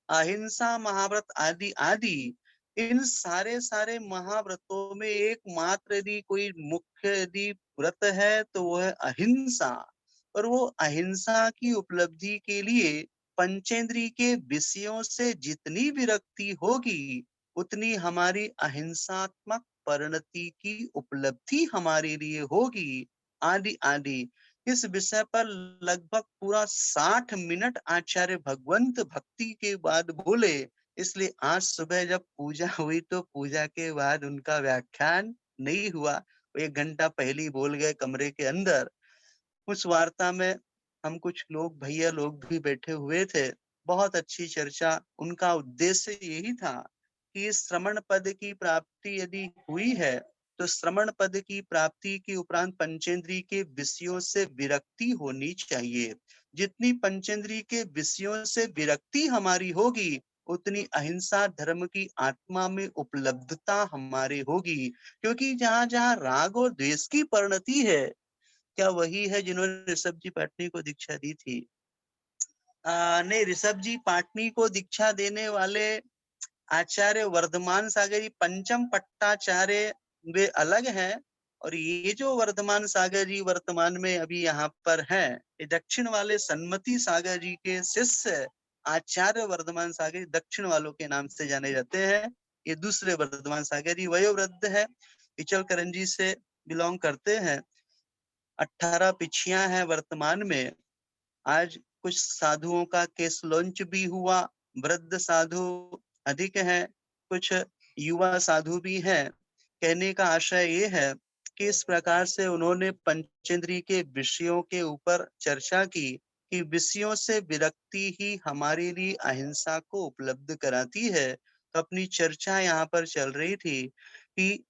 अहिंसा महाव्रत आदि आदि, इन सारे सारे महाव्रतों में एकमात्र यदि कोई मुख्य यदि व्रत है तो वो है अहिंसा। और वो अहिंसा की उपलब्धि के लिए पंचेंद्रिय के विषयों से जितनी विरक्ति होगी उतनी हमारी अहिंसात्मक परिणति की उपलब्धि हमारे लिए होगी, आदि आदि। इस विषय पर लगभग पूरा 60 मिनट आचार्य भगवंत भक्ति के बाद बोले। इसलिए आज सुबह जब पूजा हुई तो पूजा के बाद उनका व्याख्यान नहीं हुआ, वो 1 घंटा पहले ही बोल गए कमरे के अंदर। उस वार्ता में हम कुछ लोग, भैया लोग भी बैठे हुए थे। बहुत अच्छी चर्चा। उनका उद्देश्य यही था कि श्रमण पद की प्राप्ति यदि हुई है तो श्रमण पद की प्राप्ति के उपरांत पंचेंद्रिय के विषयों से विरक्ति होनी चाहिए। जितनी पंचेंद्रिय के विषयों से विरक्ति हमारी होगी उतनी अहिंसा धर्म की आत्मा में उपलब्धता हमारे होगी। क्योंकि जहां जहां राग और द्वेष की परिणति है, क्या वही है जिन्होंने ऋषभ जी पाटनी को दीक्षा दी थी? नहीं, ऋषभ जी पाटनी को दीक्षा देने वाले आचार्य वर्धमान सागर जी पंचम पट्टाचार्य, वे अलग हैं। और ये जो वर्धमान सागर जी वर्तमान में अभी यहाँ पर हैं, ये दक्षिण वाले सन्मति सागर जी के शिष्य आचार्य वर्धमान सागर जी दक्षिण वालों के नाम से जाने जाते हैं। ये दूसरे वर्धमान सागर जी वयोवृद्ध है, इचल करंजी से बिलोंग करते हैं। 18 पिछियां हैं वर्तमान में। आज कुछ साधुओं का केस लॉन्च भी हुआ। वृद्ध साधु अधिक हैं, कुछ युवा साधु भी हैं। कहने का आशय ये है कि इस प्रकार से उन्होंने पंचेंद्रिय के विषयों के ऊपर चर्चा की कि विषयों से विरक्ति ही हमारे लिए अहिंसा को उपलब्ध कराती है। अपनी चर्चा यहाँ पर चल रही थी कि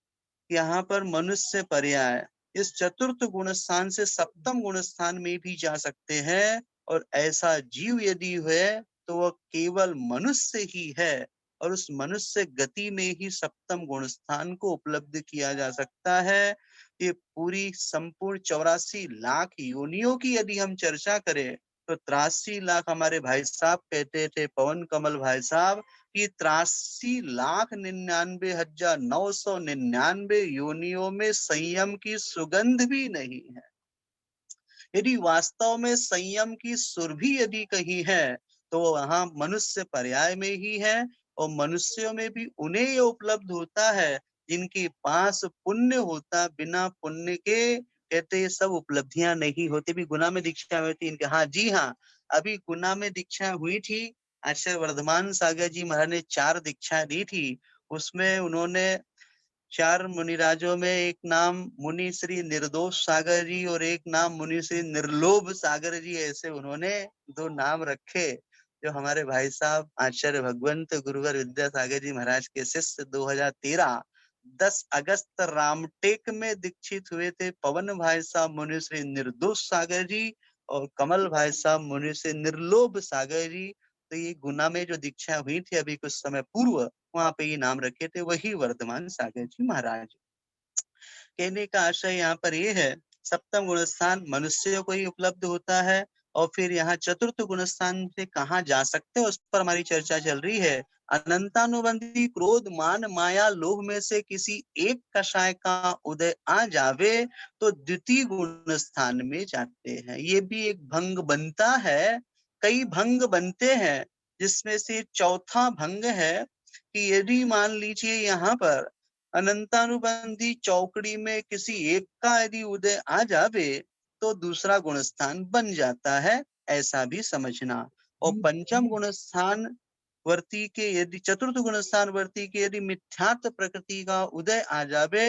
यहाँ पर मनुष्य पर्याय इस चतुर्थ गुण स्थान से सप्तम गुण स्थान में भी जा सकते हैं। और ऐसा जीव यदि है तो वह केवल मनुष्य ही है, और उस मनुष्य गति में ही सप्तम गुण स्थान को उपलब्ध किया जा सकता है। ये पूरी संपूर्ण 84 लाख योनियों की यदि हम चर्चा करें तो 83 लाख, हमारे भाई साहब कहते थे, पवन कमल भाई साहब, कि 83,99,999 योनियों में संयम की सुगंध भी नहीं है। यदि वास्तव में संयम की सुर भी यदि कहीं है तो वहां मनुष्य पर्याय में ही है। और मनुष्यों में भी उन्हें ये उपलब्ध होता है जिनके पास पुण्य होता। बिना पुण्य के कहते ये सब उपलब्धियां नहीं होती। भी गुना में दीक्षा में होती इनके। हाँ जी हाँ, अभी गुना में दीक्षा हुई थी, आचार्य वर्धमान सागर जी महाराज ने 4 दीक्षा दी थी। उसमें उन्होंने 4 मुनिराजों में एक नाम मुनि श्री निर्दोष सागर जी और एक नाम मुनि श्री निर्लोभ सागर जी, ऐसे उन्होंने 2 नाम रखे। जो हमारे भाई साहब आचार्य भगवंत गुरुवर विद्यासागर जी महाराज के शिष्य 2013 10 अगस्त रामटेक में दीक्षित हुए थे। पवन भाई साहब मुनि श्री निर्दोष सागर जी और कमल भाई साहब मुनि श्री निर्लोभ सागर जी। तो ये गुना में जो दीक्षा हुई थी अभी कुछ समय पूर्व, वहां पे ये नाम रखे थे, वही वर्धमान सागर जी महाराज। कहने का आशय यहाँ पर ये है, सप्तम गुण स्थान मनुष्य को ही उपलब्ध होता है। और फिर यहाँ चतुर्थ गुण स्थान से कहाँ जा सकते हैं उस पर हमारी चर्चा चल रही है। अनंतानुबंधी क्रोध मान माया लोभ में से किसी एक कषाय का उदय आ जावे तो द्वितीय गुण स्थान में जाते हैं। ये भी एक भंग बनता है, कई भंग बनते हैं, जिसमें से चौथा भंग है कि यदि मान लीजिए यहाँ पर अनंतानुबंधी चौकड़ी में किसी एक का यदि उदय आ जावे तो दूसरा गुण स्थान बन जाता है, ऐसा भी समझना। और पंचम गुण स्थान वर्ती के यदि चतुर्थ गुण स्थान वर्ती के यदि मिथ्यात्व प्रकृति का उदय आ जावे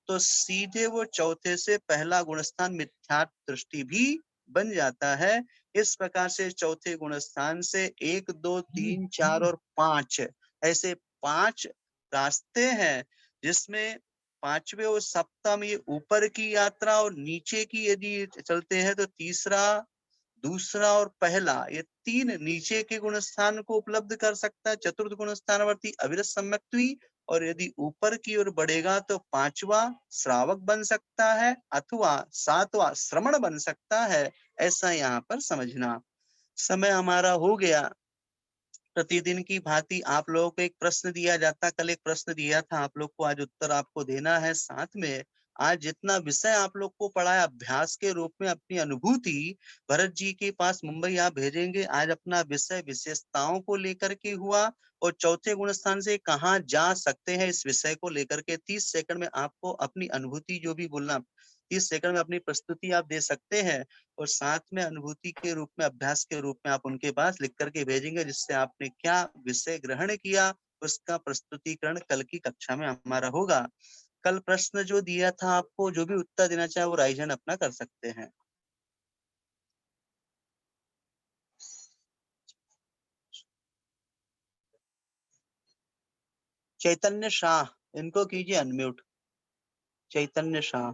तो सीधे वो चौथे से पहला गुण स्थान मिथ्यात्व दृष्टि भी बन जाता है। इस प्रकार से चौथे गुण स्थान से 1 2 3 4 और 5 ऐसे 5 रास्ते हैं, जिसमें पांचवे और सप्तम ये ऊपर की यात्रा और नीचे की यदि चलते हैं तो तीसरा, दूसरा और पहला ये 3 नीचे के गुण स्थान को उपलब्ध कर सकता है। चतुर्थ गुण स्थानवर्ती अविरत सम्यक्त्वी, और यदि ऊपर की ओर बढ़ेगा तो 5वां श्रावक बन सकता है अथवा 7वां श्रमण बन सकता है, ऐसा यहाँ पर समझना। समय हमारा हो गया। प्रतिदिन की भांति आप लोगों को एक प्रश्न दिया जाता, कल एक प्रश्न दिया था आप लोग को, आज उत्तर आपको देना है। साथ में आज जितना विषय आप लोग को पढ़ा है अभ्यास के रूप में अपनी अनुभूति भरत जी के पास मुंबई आप भेजेंगे। आज अपना विषय विशेषताओं को लेकर के हुआ और चौथे गुण स्थान से कहाँ जा सकते हैं इस विषय को लेकर के 30 सेकंड में आपको अपनी अनुभूति जो भी बोलना 30 सेकंड में अपनी प्रस्तुति आप दे सकते हैं। और साथ में अनुभूति के रूप में अभ्यास के रूप में आप उनके पास लिख करके भेजेंगे, जिससे आपने क्या विषय ग्रहण किया उसका प्रस्तुतिकरण कल की कक्षा में हमारा होगा। कल प्रश्न जो दिया था आपको, जो भी उत्तर देना चाहे वो राइजन अपना कर सकते हैं। चैतन्य शाह, इनको कीजिए अनम्यूट। चैतन्य शाह।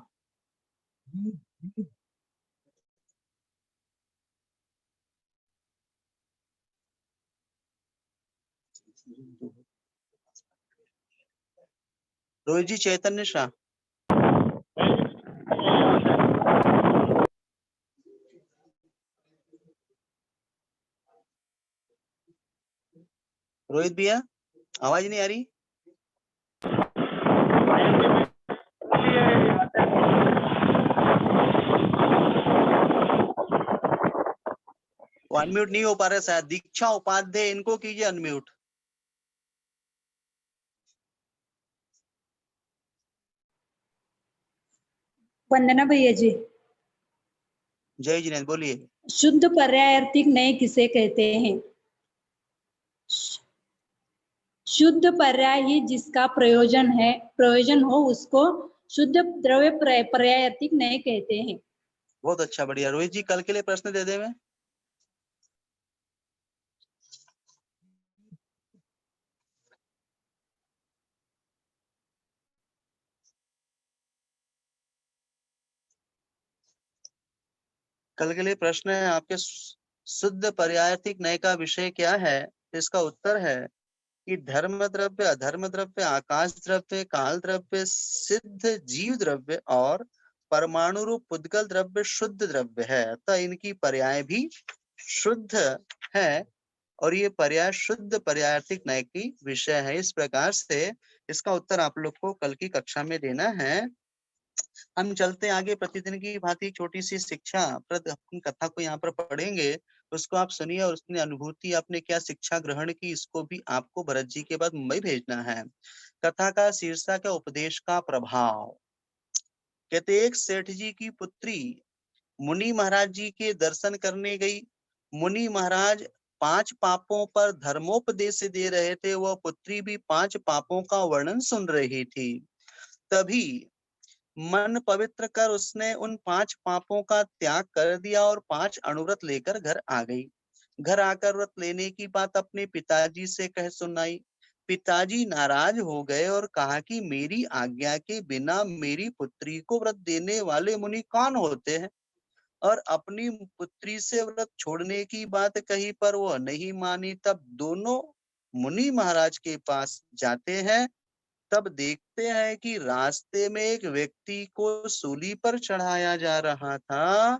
रोहित जी, चैतन्य शाह। रोहित भैया आवाज नहीं आ रही। वो अनम्यूट नहीं हो पा रहे शायद। दीक्षा उपाध्याय, इनको कीजिए अनम्यूट। वंदना भैया जी। जय जिनेन्द्र, बोलिए। शुद्ध पर्यायार्थिक नए किसे कहते हैं? शुद्ध पर्याय ही जिसका प्रयोजन हो उसको शुद्ध द्रव्य पर्यायार्थिक नए कहते हैं। बहुत अच्छा, बढ़िया। रोहित जी कल के लिए प्रश्न दे दे मैं। कल के लिए प्रश्न है आपके, शुद्ध पर्यायार्थिक नय का विषय क्या है? इसका उत्तर है कि धर्म द्रव्य, अधर्म द्रव्य, आकाश द्रव्य, काल द्रव्य, सिद्ध जीव द्रव्य और परमाणु रूप पुद्गल द्रव्य शुद्ध द्रव्य है। अतः इनकी पर्याय भी शुद्ध है और ये पर्याय शुद्ध पर्यायार्थिक नय की विषय है। इस प्रकार से इसका उत्तर आप लोग को कल की कक्षा में देना है। हम चलते आगे। प्रतिदिन की भांति छोटी सी शिक्षा अपनी कथा को यहाँ पर पढ़ेंगे, उसको आप सुनिए और उसने अनुभूति आपने क्या शिक्षा ग्रहण की इसको भी आपको भरत जी के बाद मुंबई भेजना है। कथा का शीर्षक है उपदेश का प्रभाव। कहते एक सेठ जी की पुत्री मुनि महाराज जी के दर्शन करने गई मुनि महाराज 5 पापों पर धर्मोपदेश दे रहे थे, वह पुत्री भी 5 पापों का वर्णन सुन रही थी। तभी मन पवित्र कर उसने उन 5 पापों का त्याग कर दिया और 5 अणुव्रत लेकर घर आ गई। घर आकर व्रत लेने की बात अपने पिताजी से कह सुनाई। पिताजी नाराज हो गए और कहा कि मेरी आज्ञा के बिना मेरी पुत्री को व्रत देने वाले मुनि कौन होते हैं? और अपनी पुत्री से व्रत छोड़ने की बात कही पर वह नहीं मानी। तब दोनों मुनि महाराज के पास जाते हैं। तब देखते हैं कि रास्ते में एक व्यक्ति को सूली पर चढ़ाया जा रहा था।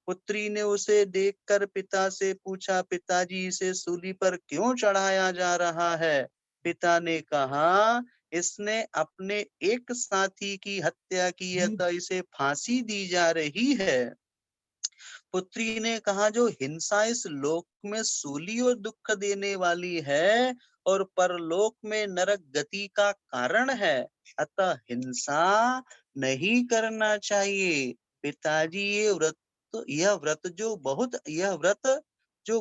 पुत्री ने उसे देखकर पिता से पूछा, पिताजी इसे सूली पर क्यों चढ़ाया जा रहा है? पिता ने कहा, इसने अपने एक साथी की हत्या की है तो इसे फांसी दी जा रही है। पुत्री ने कहा, जो हिंसा इस लोक में सूली और दुख देने वाली है और परलोक में नरक गति का कारण है, अतः हिंसा नहीं करना चाहिए। पिताजी यह व्रत जो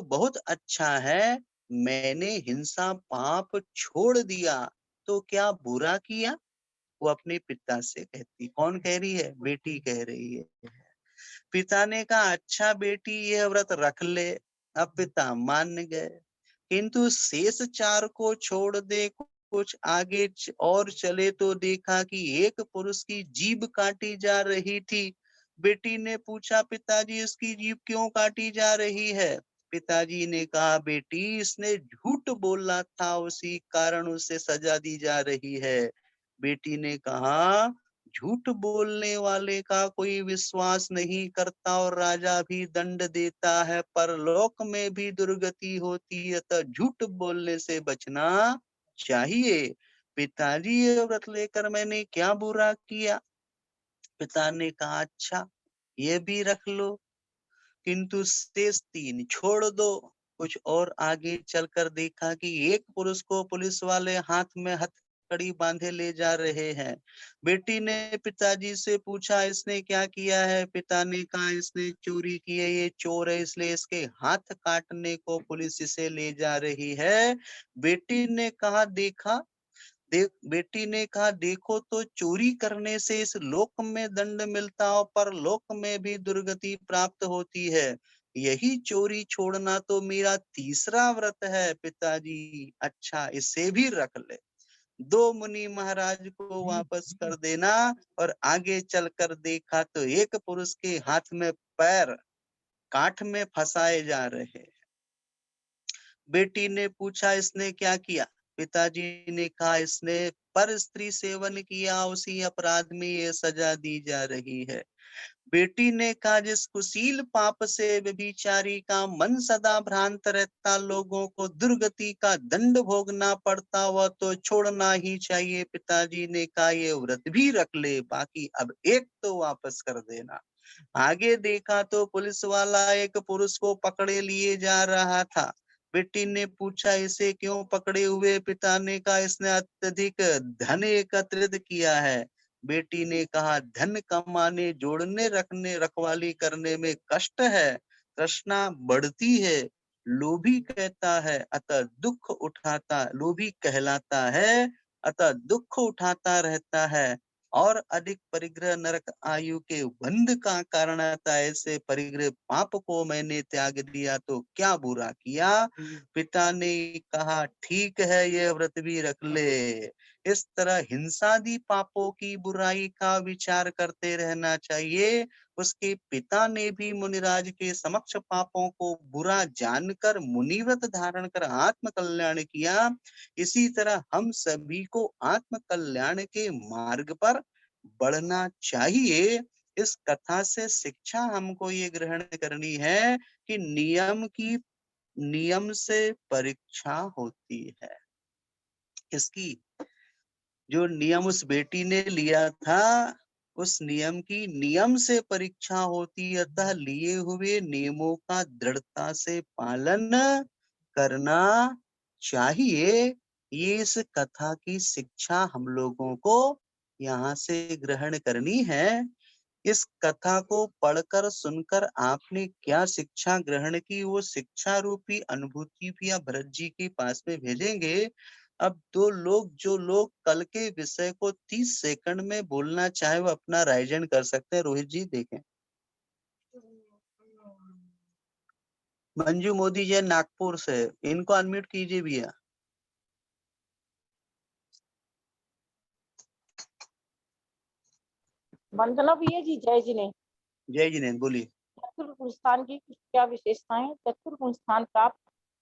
बहुत अच्छा है, मैंने हिंसा पाप छोड़ दिया तो क्या बुरा किया? वो अपने पिता से कहती। कौन कह रही है? बेटी कह रही है। पिता ने कहा, अच्छा बेटी यह व्रत रख ले। अब पिता मान गए, किंतु शेष 4 को छोड़ दे। कुछ आगे और चले तो देखा कि एक पुरुष की जीभ काटी जा रही थी। बेटी ने पूछा, पिताजी इसकी जीभ क्यों काटी जा रही है? पिताजी ने कहा, बेटी इसने झूठ बोला था, उसी कारण उसे सजा दी जा रही है। बेटी ने कहा, झूठ बोलने वाले का कोई विश्वास नहीं करता और राजा भी दंड देता है, परलोक में भी दुर्गति होती है, तो झूठ बोलने से बचना चाहिए। पिताजी ये व्रत लेकर मैंने क्या बुरा किया? पिता ने कहा, अच्छा ये भी रख लो, किंतु शेष 3 छोड़ दो। कुछ और आगे चलकर देखा कि एक पुरुष को पुलिस वाले हाथ में हथकड़ी बांधे ले जा रहे हैं। बेटी ने पिताजी से पूछा, इसने क्या किया है? पिता ने कहा, इसने चोरी की है, ये चोर है, इसलिए इसके हाथ काटने को पुलिस इसे ले जा रही है। बेटी ने कहा, बेटी ने कहा, देखो तो चोरी करने से इस लोक में दंड मिलता और परलोक में भी दुर्गति प्राप्त होती है। यही चोरी छोड़ना तो मेरा तीसरा व्रत है पिताजी। अच्छा इसे भी रख ले। 2 मुनि महाराज को वापस कर देना। और आगे चलकर देखा तो एक पुरुष के हाथ में पैर काठ में फंसाए जा रहे। बेटी ने पूछा, इसने क्या किया? पिताजी ने कहा, इसने पर स्त्री सेवन किया, उसी अपराध में ये सजा दी जा रही है। बेटी ने कहा, जिस कुशील पाप से व्यभिचारी का मन सदा भ्रांत रहता, लोगों को दुर्गति का दंड भोगना पड़ता, वह तो छोड़ना ही चाहिए। पिताजी ने कहा, ये व्रत भी रख ले, बाकी अब एक तो वापस कर देना। आगे देखा तो पुलिस वाला एक पुरुष को पकड़े लिए जा रहा था। बेटी ने पूछा, इसे क्यों पकड़े हुए? पिता ने कहा, इसने अत्यधिक धन एकत्रित किया है। बेटी ने कहा, धन कमाने, जोड़ने, रखने, रखवाली करने में कष्ट है, तृष्णा बढ़ती है, लोभी कहता है अतः दुख उठाता, लोभी कहलाता है अतः दुख उठाता रहता है, और अधिक परिग्रह नरक आयु के बंध का कारण आता है। ऐसे परिग्रह पाप को मैंने त्याग दिया तो क्या बुरा किया? पिता ने कहा, ठीक है यह व्रत भी रख ले। इस तरह हिंसादि पापों की बुराई का विचार करते रहना चाहिए। उसके पिता ने भी मुनिराज के समक्ष पापों को बुरा जानकर मुनिव्रत धारण कर आत्म कल्याण किया। इसी तरह हम सभी को आत्म कल्याण के मार्ग पर बढ़ना चाहिए। इस कथा से शिक्षा हमको ये ग्रहण करनी है कि नियम से परीक्षा होती है। इसकी जो नियम उस बेटी ने लिया था, उस नियम की नियम से परीक्षा होती है, अतः लिए हुए नियमों का दृढ़ता से पालन करना चाहिए। ये इस कथा की शिक्षा हम लोगों को यहाँ से ग्रहण करनी है इस कथा को पढ़कर सुनकर आपने क्या शिक्षा ग्रहण की, वो शिक्षा रूपी अनुभूति भी आप भरत जी के पास में भेजेंगे। अब जो लोग कल के विषय को 30 सेकंड में बोलना चाहे वो अपना राइजन कर सकते हैं। रोहित जी देखें। मंजू मोदी जी नागपुर से, इनको अनम्यूट कीजिए भैया। वंदना भैया जी, जय जी ने। जय जी ने बोलिए। चतुर्गुण स्थान की क्या विशेषताएं? चतुर्गुण स्थान प्राप्त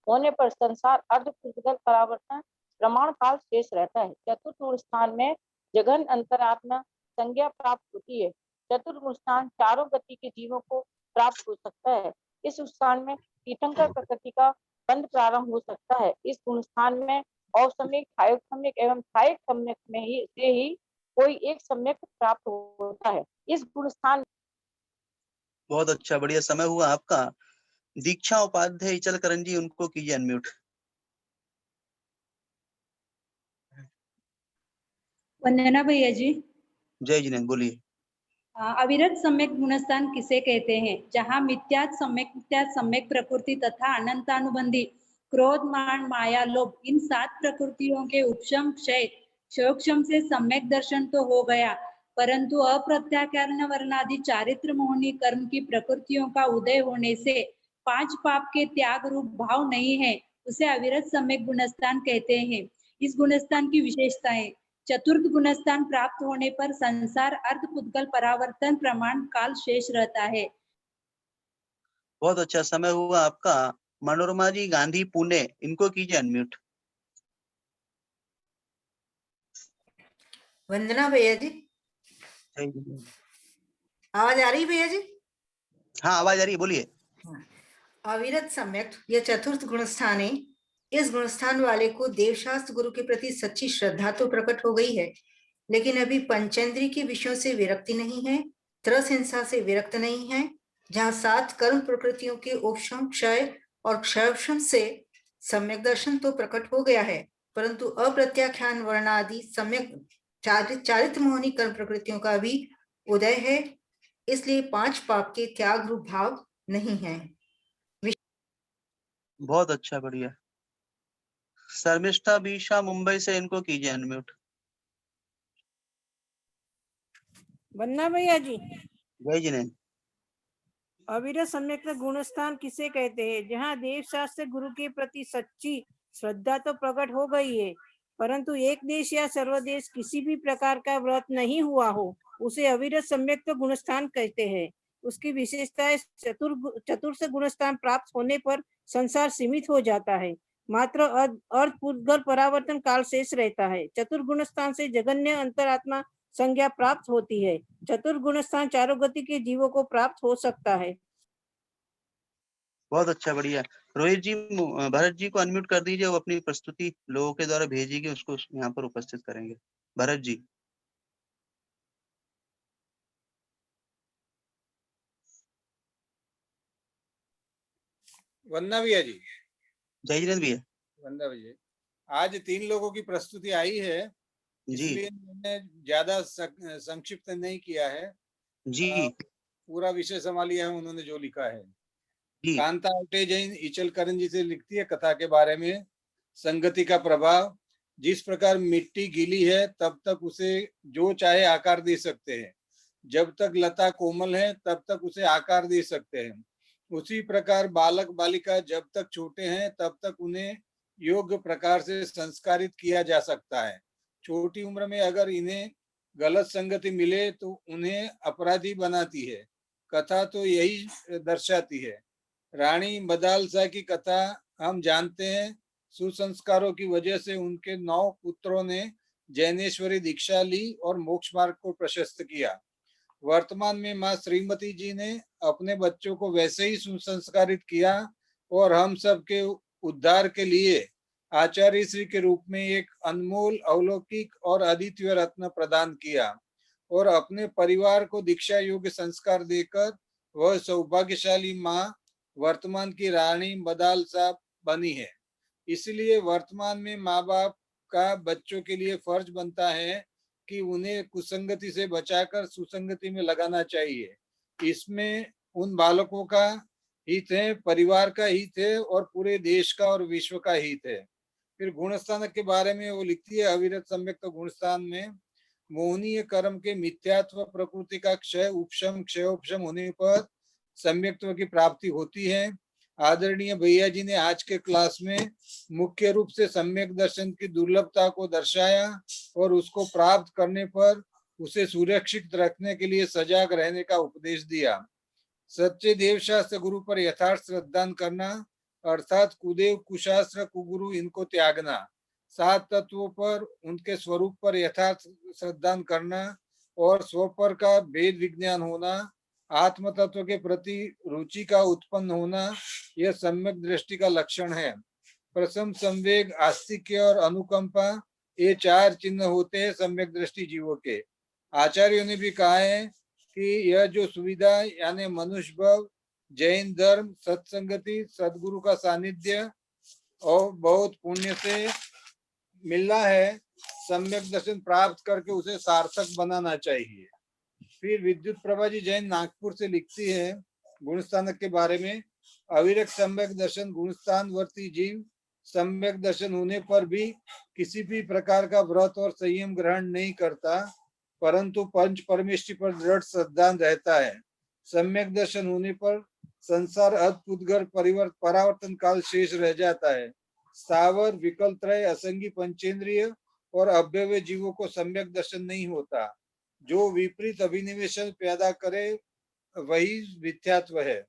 होने पर संसार अर्ध प्रतिगल परावर्तन प्रमाण काल शेष रहता है। चतुर्गुण स्थान में जगन अंतरात्मा संज्ञा प्राप्त होती है। चतुर्गुण स्थान चारों गति के जीवों को प्राप्त हो सकता है। इस स्थान में तीर्थंकर प्रकृति का बंध प्रारंभ हो सकता है। इस गुण स्थान में औसम्यक, क्षायक सम्यक एवं क्षायक सम्यक में ही कोई एक सम्यक प्राप्त होता है। इस गुण स्थान। बहुत अच्छा, बढ़िया समय हुआ आपका। दीक्षा उपाध्याय इचल करण जी, उनको कीजिए अनम्यूट। वंदना भैया जी। जय जी ने बोलिए। अविरत सम्यक गुणस्थान किसे कहते हैं? जहाँ मिथ्यात सम्यक प्रकृति तथा अनंतानुबंधी क्रोध, मान, माया, लोभ इन 7 प्रकृतियों के उपशम क्षय क्षयोक्षम से सम्यक दर्शन तो हो गया, परंतु अप्रत्याख्यान वर्णादि चारित्र मोहनी कर्म की प्रकृतियों का उदय होने से 5 पाप के त्याग रूप भाव नहीं है, उसे अविरत सम्यक गुणस्थान कहते हैं। इस गुणस्थान की विशेषताएं: चतुर्थ गुणस्थान प्राप्त होने पर संसार अर्ध पुद्गल परावर्तन प्रमाण काल शेष रहता है। बहुत अच्छा समय हुआ आपका। मनोरमा जी गांधी पुणे, इनको कीजिए अनम्यूट। वंदना भैया जी। आवाज आ रही भैया जी? हाँ आवाज आ रही है, बोलिए। अविरत सम्यक यह चतुर्थ गुणस्थान है। इस गुणस्थान वाले को देवशास्त्र गुरु के प्रति सच्ची श्रद्धा तो प्रकट हो गई है, लेकिन अभी पंचेंद्रिय के विषयों से विरक्ति नहीं है, त्रस हिंसा से विरक्त नहीं है। जहाँ 7 कर्म प्रकृतियों के उपशम क्षय और क्षयोक्षम से सम्यक दर्शन तो प्रकट हो गया है, परंतु अप्रत्याख्यान वर्णादि सम्यक चारित्र मोहनी कर्म प्रकृतियों का भी उदय है, इसलिए 5 पाप के त्याग रूप भाव नहीं है। बहुत अच्छा, बढ़िया। शर्मिष्ठा बीशा मुंबई से, इनको कीजिए अनम्यूट। वंदना भैया जी। जय जी ने। अविरत सम्यक गुणस्थान किसे कहते हैं? जहाँ देव शास्त्र गुरु के प्रति सच्ची श्रद्धा तो प्रकट हो गई है, परंतु एक देश या सर्वदेश किसी भी प्रकार का व्रत नहीं हुआ हो, उसे अविरत सम्यक गुणस्थान कहते हैं। उसकी विशेषताएं: चतुर्थ गुणस्थान प्राप्त होने पर संसार सीमित हो जाता है, मात्र अर्थ पुद्गल परावर्तन काल शेष रहता है। चतुर्गुण स्थान से जगन्य अंतरात्मा संज्ञा प्राप्त होती है। चतुर्गुण स्थान चारों गति के जीवों को प्राप्त हो सकता है। बहुत अच्छा, बढ़िया। रोहित जी भरत जी को अनम्यूट कर दीजिए, वो अपनी प्रस्तुति लोगों के द्वारा भेजेगी, उसको यहाँ पर उपस्थित करेंगे। भरत जी। वंदना भैया जी। जय जिनेन्द्र भैया। वंदना भैया, आज 3 लोगों की प्रस्तुति आई है, इसलिए मैंने ज्यादा संक्षिप्त नहीं किया है जी। पूरा विषय संभालिया है उन्होंने जो लिखा है। जी। कांता आउटे जैन इचल करण जी से लिखती है कथा के बारे में। संगति का प्रभाव: जिस प्रकार मिट्टी गीली है तब तक उसे जो चाहे आकार दे सकते हैं, जब तक लता कोमल है तब तक उसे आकार दे सकते हैं, उसी प्रकार बालक बालिका जब तक छोटे हैं तब तक उन्हें योग्य प्रकार से संस्कारित किया जा सकता है। छोटी उम्र में अगर इन्हें गलत संगति मिले तो उन्हें अपराधी बनाती है। कथा तो यही दर्शाती है। रानी मदालसा की कथा हम जानते हैं। सुसंस्कारों की वजह से उनके 9 पुत्रों ने जैनेश्वरी दीक्षा ली और मोक्ष मार्ग को प्रशस्त किया। वर्तमान में माँ श्रीमती जी ने अपने बच्चों को वैसे ही सुसंस्कारित किया और हम सब के उद्धार के लिए आचार्य श्री के रूप में एक अनमोल अलौकिक और अद्वितीय रत्न प्रदान किया और अपने परिवार को दीक्षा योग्य संस्कार देकर वह सौभाग्यशाली माँ वर्तमान की रानी मदालसा बनी है। इसलिए वर्तमान में माँ बाप का बच्चों के लिए फर्ज बनता है कि उन्हें कुसंगति से बचाकर सुसंगति में लगाना चाहिए। इसमें उन बालकों का हित है, परिवार का हित है और पूरे देश का और विश्व का हित है। फिर गुणस्थान के बारे में वो लिखती है, अविरत सम्यक्त गुणस्थान में मोहनीय कर्म के मिथ्यात्व प्रकृति का क्षय उपशम क्षयोपशम होने पर सम्यक्त्व की प्राप्ति होती है। आदरणीय भैया जी ने आज के क्लास में मुख्य रूप से सम्यक दर्शन की दुर्लभता को दर्शाया और उसको प्राप्त करने पर उसे सुरक्षित रखने के लिए सजग रहने का उपदेश दिया। सच्चे देवशास्त्र गुरु पर यथार्थ श्रद्धान करना अर्थात कुदेव कुशास्त्र कुगुरु इनको त्यागना, 7 तत्वों पर उनके स्वरूप पर यथार्थ श्रद्धान करना और स्वपर का भेद विज्ञान होना, आत्म तत्व के प्रति रुचि का उत्पन्न होना, यह सम्यक दृष्टि का लक्षण है। प्रथम संवेग, आस्तिक्य और अनुकंपा, ये 4 चिन्ह होते हैं सम्यक दृष्टि जीवों के। आचार्यों ने भी कहा है कि यह जो सुविधा यानी मनुष्य भाव, जैन धर्म, सत्संगति, सदगुरु का सानिध्य और बहुत पुण्य से मिलना है, सम्यक दर्शन प्राप्त करके उसे सार्थक बनाना चाहिए। फिर विद्युत प्रभा जी जैन नागपुर से लिखती है गुणस्थानक के बारे में, अविरत सम्यक दर्शन गुणस्थान वर्ती जीव सम्यक दर्शन होने पर भी किसी भी प्रकार का व्रत और संयम ग्रहण नहीं करता, परंतु पंच परमेष्टि पर दृढ़ श्रद्धा रहता है। सम्यक दर्शन होने पर संसार अद्भुत परावर्तन काल शेष रह जाता है। स्थावर विकल्पत्रय असंगी पंचेंद्रिय और अव्यय जीवों को सम्यक दर्शन नहीं होता। जो विपरीत अभिनिवेशन पैदा करे वही मिथ्यात्व है।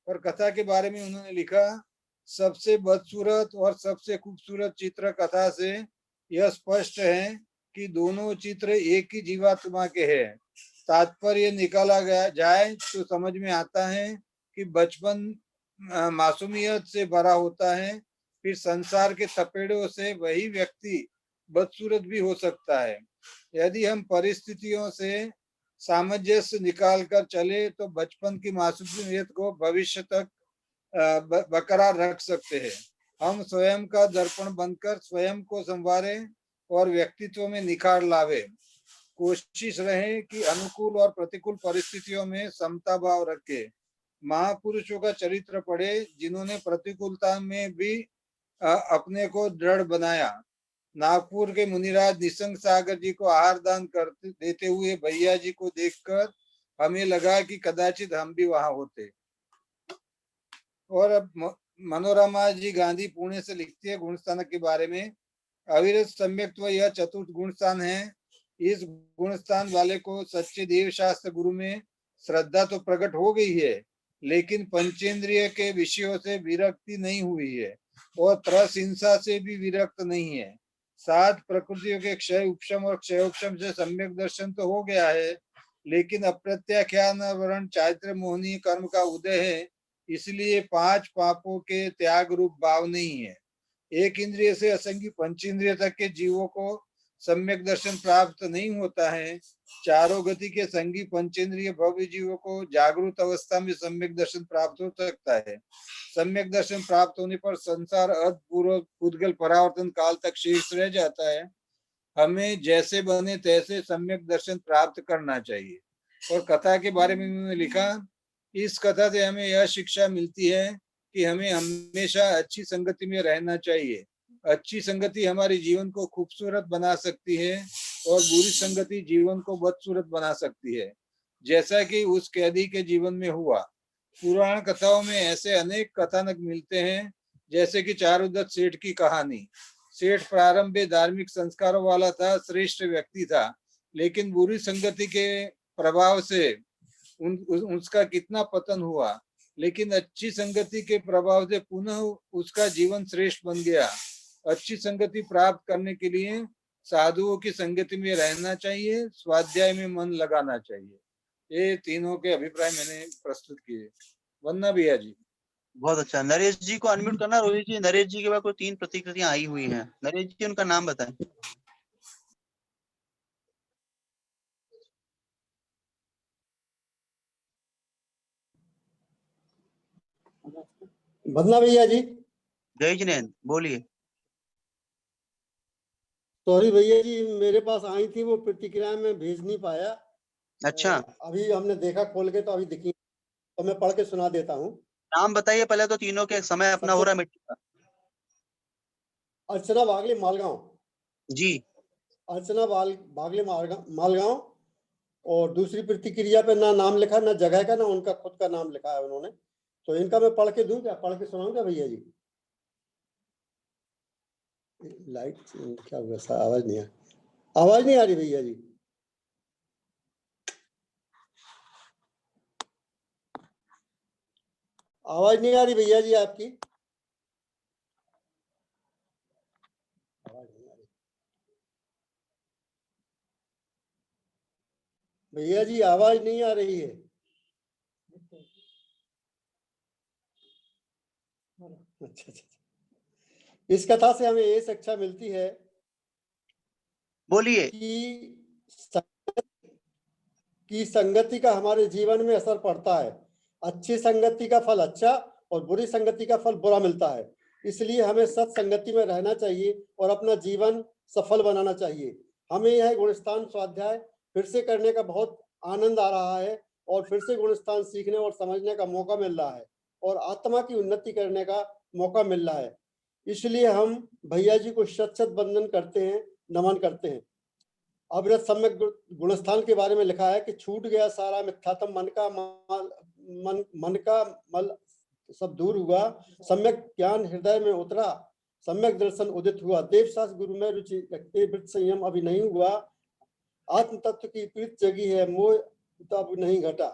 और कथा के बारे में उन्होंने लिखा, सबसे बदसूरत और सबसे खूबसूरत चित्र कथा से यह स्पष्ट है कि दोनों चित्र एक ही जीवात्मा के हैं। तात्पर्य निकाला गया जाए तो समझ में आता है कि बचपन मासूमियत से भरा होता है, फिर संसार के थपेड़ों से वही व्यक्ति बदसूरत भी हो सकता है। यदि हम परिस्थितियों से सामंजस्य निकाल कर चले तो बचपन की मासूमियत को भविष्य तक बरकरार रख सकते हैं। हम स्वयं का दर्पण बनकर स्वयं को संवारे और व्यक्तित्व में निखार लावे। कोशिश रहे कि अनुकूल और प्रतिकूल परिस्थितियों में समता भाव रखे। महापुरुषों का चरित्र पढ़े जिन्होंने प्रतिकूलता में भी अपने को दृढ़ बनाया। नागपुर के मुनिराज निसंग सागर जी को आहार दान करते देते हुए भैया जी को देखकर हमें लगा कि कदाचित हम भी वहां होते। और अब मनोरमा जी गांधी पुणे से लिखती है गुणस्थान के बारे में, अविरत सम्यक्त्व यह चतुर्थ गुणस्थान है। इस गुणस्थान वाले को सच्चे देव शास्त्र गुरु में श्रद्धा तो प्रकट हो गई है, लेकिन पंचेंद्रिय के विषयों से विरक्ति नहीं हुई है और त्रस हिंसा से भी विरक्त नहीं है। 7 प्रकृतियों के क्षय उपशम और क्षयोपशम से सम्यक दर्शन तो हो गया है, लेकिन अप्रत्याख्यान वर्ण चारित्र मोहनीय कर्म का उदय है, इसलिए 5 पापों के त्याग रूप भाव नहीं है। एक इंद्रिय से असंगी पंचेंद्रिय तक के जीवों को सम्यक दर्शन प्राप्त नहीं होता है। चारों गति के संगी पंचेंद्रिय भव्य जीवों को जागृत अवस्था में सम्यक दर्शन प्राप्त हो सकता है। सम्यक दर्शन प्राप्त होने पर संसार अद्भुत उद्गल परावर्तन काल तक शेष रह जाता है। हमें जैसे बने तैसे सम्यक दर्शन प्राप्त करना चाहिए। और कथा के बारे में उन्होंने लिखा, इस कथा से हमें यह शिक्षा मिलती है कि हमें हमेशा अच्छी संगति में रहना चाहिए। अच्छी संगति हमारे जीवन को खूबसूरत बना सकती है और बुरी संगति जीवन को बदसूरत बना सकती है, जैसा कि उस कैदी के जीवन में हुआ। पुराण कथाओं में ऐसे अनेक कथानक मिलते हैं, जैसे कि चारुदत्त सेठ की कहानी। सेठ प्रारंभ में धार्मिक संस्कारों वाला था, श्रेष्ठ व्यक्ति था, लेकिन बुरी संगति के प्रभाव से उसका कितना पतन हुआ, लेकिन अच्छी संगति के प्रभाव से पुनः उसका जीवन श्रेष्ठ बन गया। अच्छी संगति प्राप्त करने के लिए साधुओं की संगति में रहना चाहिए, स्वाध्याय में मन लगाना चाहिए। ये तीनों के अभिप्राय मैंने प्रस्तुत किए। वंदना भैया जी। बहुत अच्छा। नरेश जी को अनम्यूट करना। रोहित जी, नरेश जी के बाद कोई 3 प्रतिक्रियाएं आई हुई हैं। नरेश जी, उनका नाम बताएं। वंदना भैया जी। जय जिनेन्द्र, बोलिए। सॉरी भैया जी, मेरे पास आई थी वो प्रतिक्रिया में भेज नहीं पाया। अच्छा, अभी हमने देखा खोल के तो अभी दिखी, तो मैं पढ़ के सुना देता हूँ। नाम बताइए पहले तो तीनों के, समय अपना हो रहा है मिट्टी का। अर्चना बागले मालगांव, जी, अर्चना बागले मालगांव। और दूसरी प्रतिक्रिया पे ना नाम लिखा, ना जगह का, ना उनका खुद का नाम लिखा है उन्होंने। तो इनका मैं पढ़ के दूं क्या, पढ़ के सुनाऊं क्या भैया जी? लाइट क्या हुआ, आवाज नहीं आ रही भैया जी। आवाज नहीं आ रही भैया जी आपकी, आवाज नहीं आ रही भैया जी, आवाज नहीं आ रही है। अच्छा, इस कथा से हमें ये शिक्षा मिलती है बोलिए। कि संगति का हमारे जीवन में असर पड़ता है। अच्छी संगति का फल अच्छा और बुरी संगति का फल बुरा मिलता है। इसलिए हमें सत्संगति में रहना चाहिए और अपना जीवन सफल बनाना चाहिए। हमें यह गुणस्थान स्वाध्याय फिर से करने का बहुत आनंद आ रहा है और फिर से गुणस्थान सीखने और समझने का मौका मिल रहा है और आत्मा की उन्नति करने का मौका मिल रहा है। इसलिए हम भैया जी को शत शत वंदन करते हैं, नमन करते हैं। अविरत सम्यक गुणस्थान के बारे में लिखा है कि छूट गया सारा मिथ्यात्म, मन का मल सब दूर हुआ, सम्यक ज्ञान हृदय में उतरा, सम्यक दर्शन उदित हुआ, देवशास्त्र गुरु में रुचि रखते, वृत्त संयम अभी नहीं हुआ, आत्म तत्व की प्रीत जगी है, मोह तब नहीं घटा।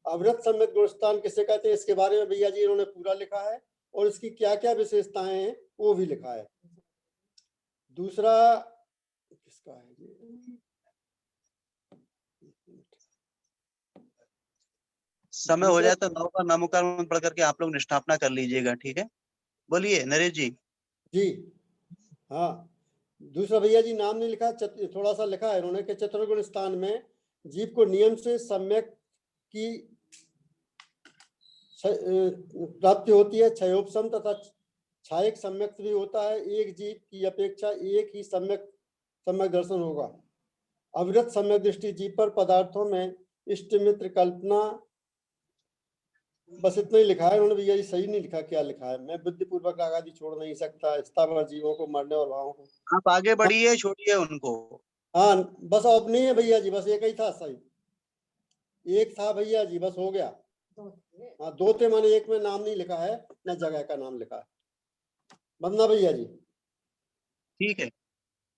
अविरत सम्यक गुणस्थान किसे कहते हैं, इसके बारे में भैया जी इन्होंने पूरा लिखा है और इसकी क्या क्या विशेषताएं हैं वो भी लिखा है। दूसरा किसका है ये? समय हो जाए तो नौ का नामोकार पढ़ करके आप लोग निष्ठापना कर लीजिएगा, ठीक है? बोलिए नरेश जी। जी हाँ, दूसरा भैया जी नाम नहीं लिखा, थोड़ा सा लिखा है इन्होंने कि चतुर्गुण स्थान में जीव को नियम से सम्यक की प्राप्ति होती है। क्षयोपशम तथा क्षायक सम्यक भी होता है। एक जीव की अपेक्षा एक ही सम्यक दर्शन होगा। अविरत सम्यक दृष्टि जीव पर पदार्थों में इष्ट मित्र कल्पना, बस इतना ही लिखा है उन्होंने भैया जी, सही नहीं लिखा क्या लिखा है। मैं बुद्धि पूर्वक आदि छोड़ नहीं सकता, स्थावर जीवों को मरने और भावों को। आप आगे बढ़िए, छोड़िए उनको। हाँ बस अब नहीं है भैया जी, बस एक ही था, सही एक था भैया जी, बस हो गया। हाँ दो थे, माने एक में नाम नहीं लिखा है न जगह का नाम लिखा है। बंदना भैया जी, ठीक है।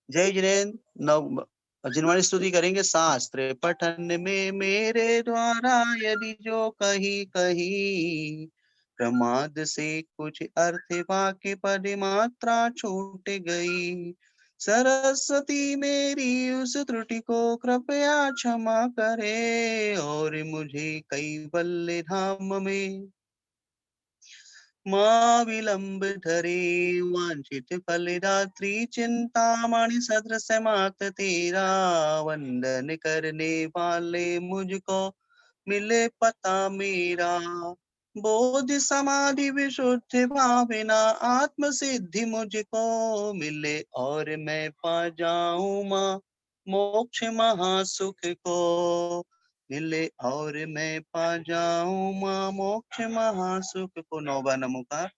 जय जिनेन्द्र। नव जिनवाणी स्तुति करेंगे। शास्त्र पठन में मेरे द्वारा यदि जो कहीं कहीं प्रमाद से कुछ अर्थ वाक्य पद मात्रा छूट गई, सरस्वती मेरी उस त्रुटि को कृपया क्षमा करे और मुझे कैवल्य धाम में माँ विलंब धरे वांछित फलदात्री चिंतामणि सदृश मात तेरा वंदन करने वाले मुझको मिले पता मेरा, बोध समाधि विशुद्ध भावना आत्म सिद्धि मुझको मिले और मैं पा जाऊं माँ मोक्ष महासुख को मिले और मैं पा जाऊं माँ मोक्ष महासुख को। नौवा नमोकार।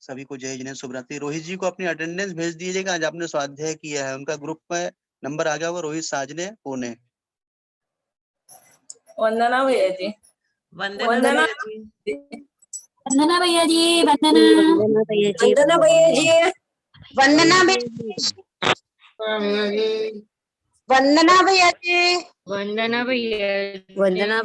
सभी को जय जिनेन्द्र, शुभ रात्रि। रोहित जी को अपनी अटेंडेंस भेज दीजिएगा, आज आपने स्वाध्याय किया है। उनका ग्रुप में नंबर आ गया होगा, रोहित साजने पुणे। वंदना भैया जी। वंदना वंदना वंदना भैया जी, वंदना भैया जी, वंदना भैया जी, वंदना वंदना भैया जी, वंदना भैया, वंदना भैया।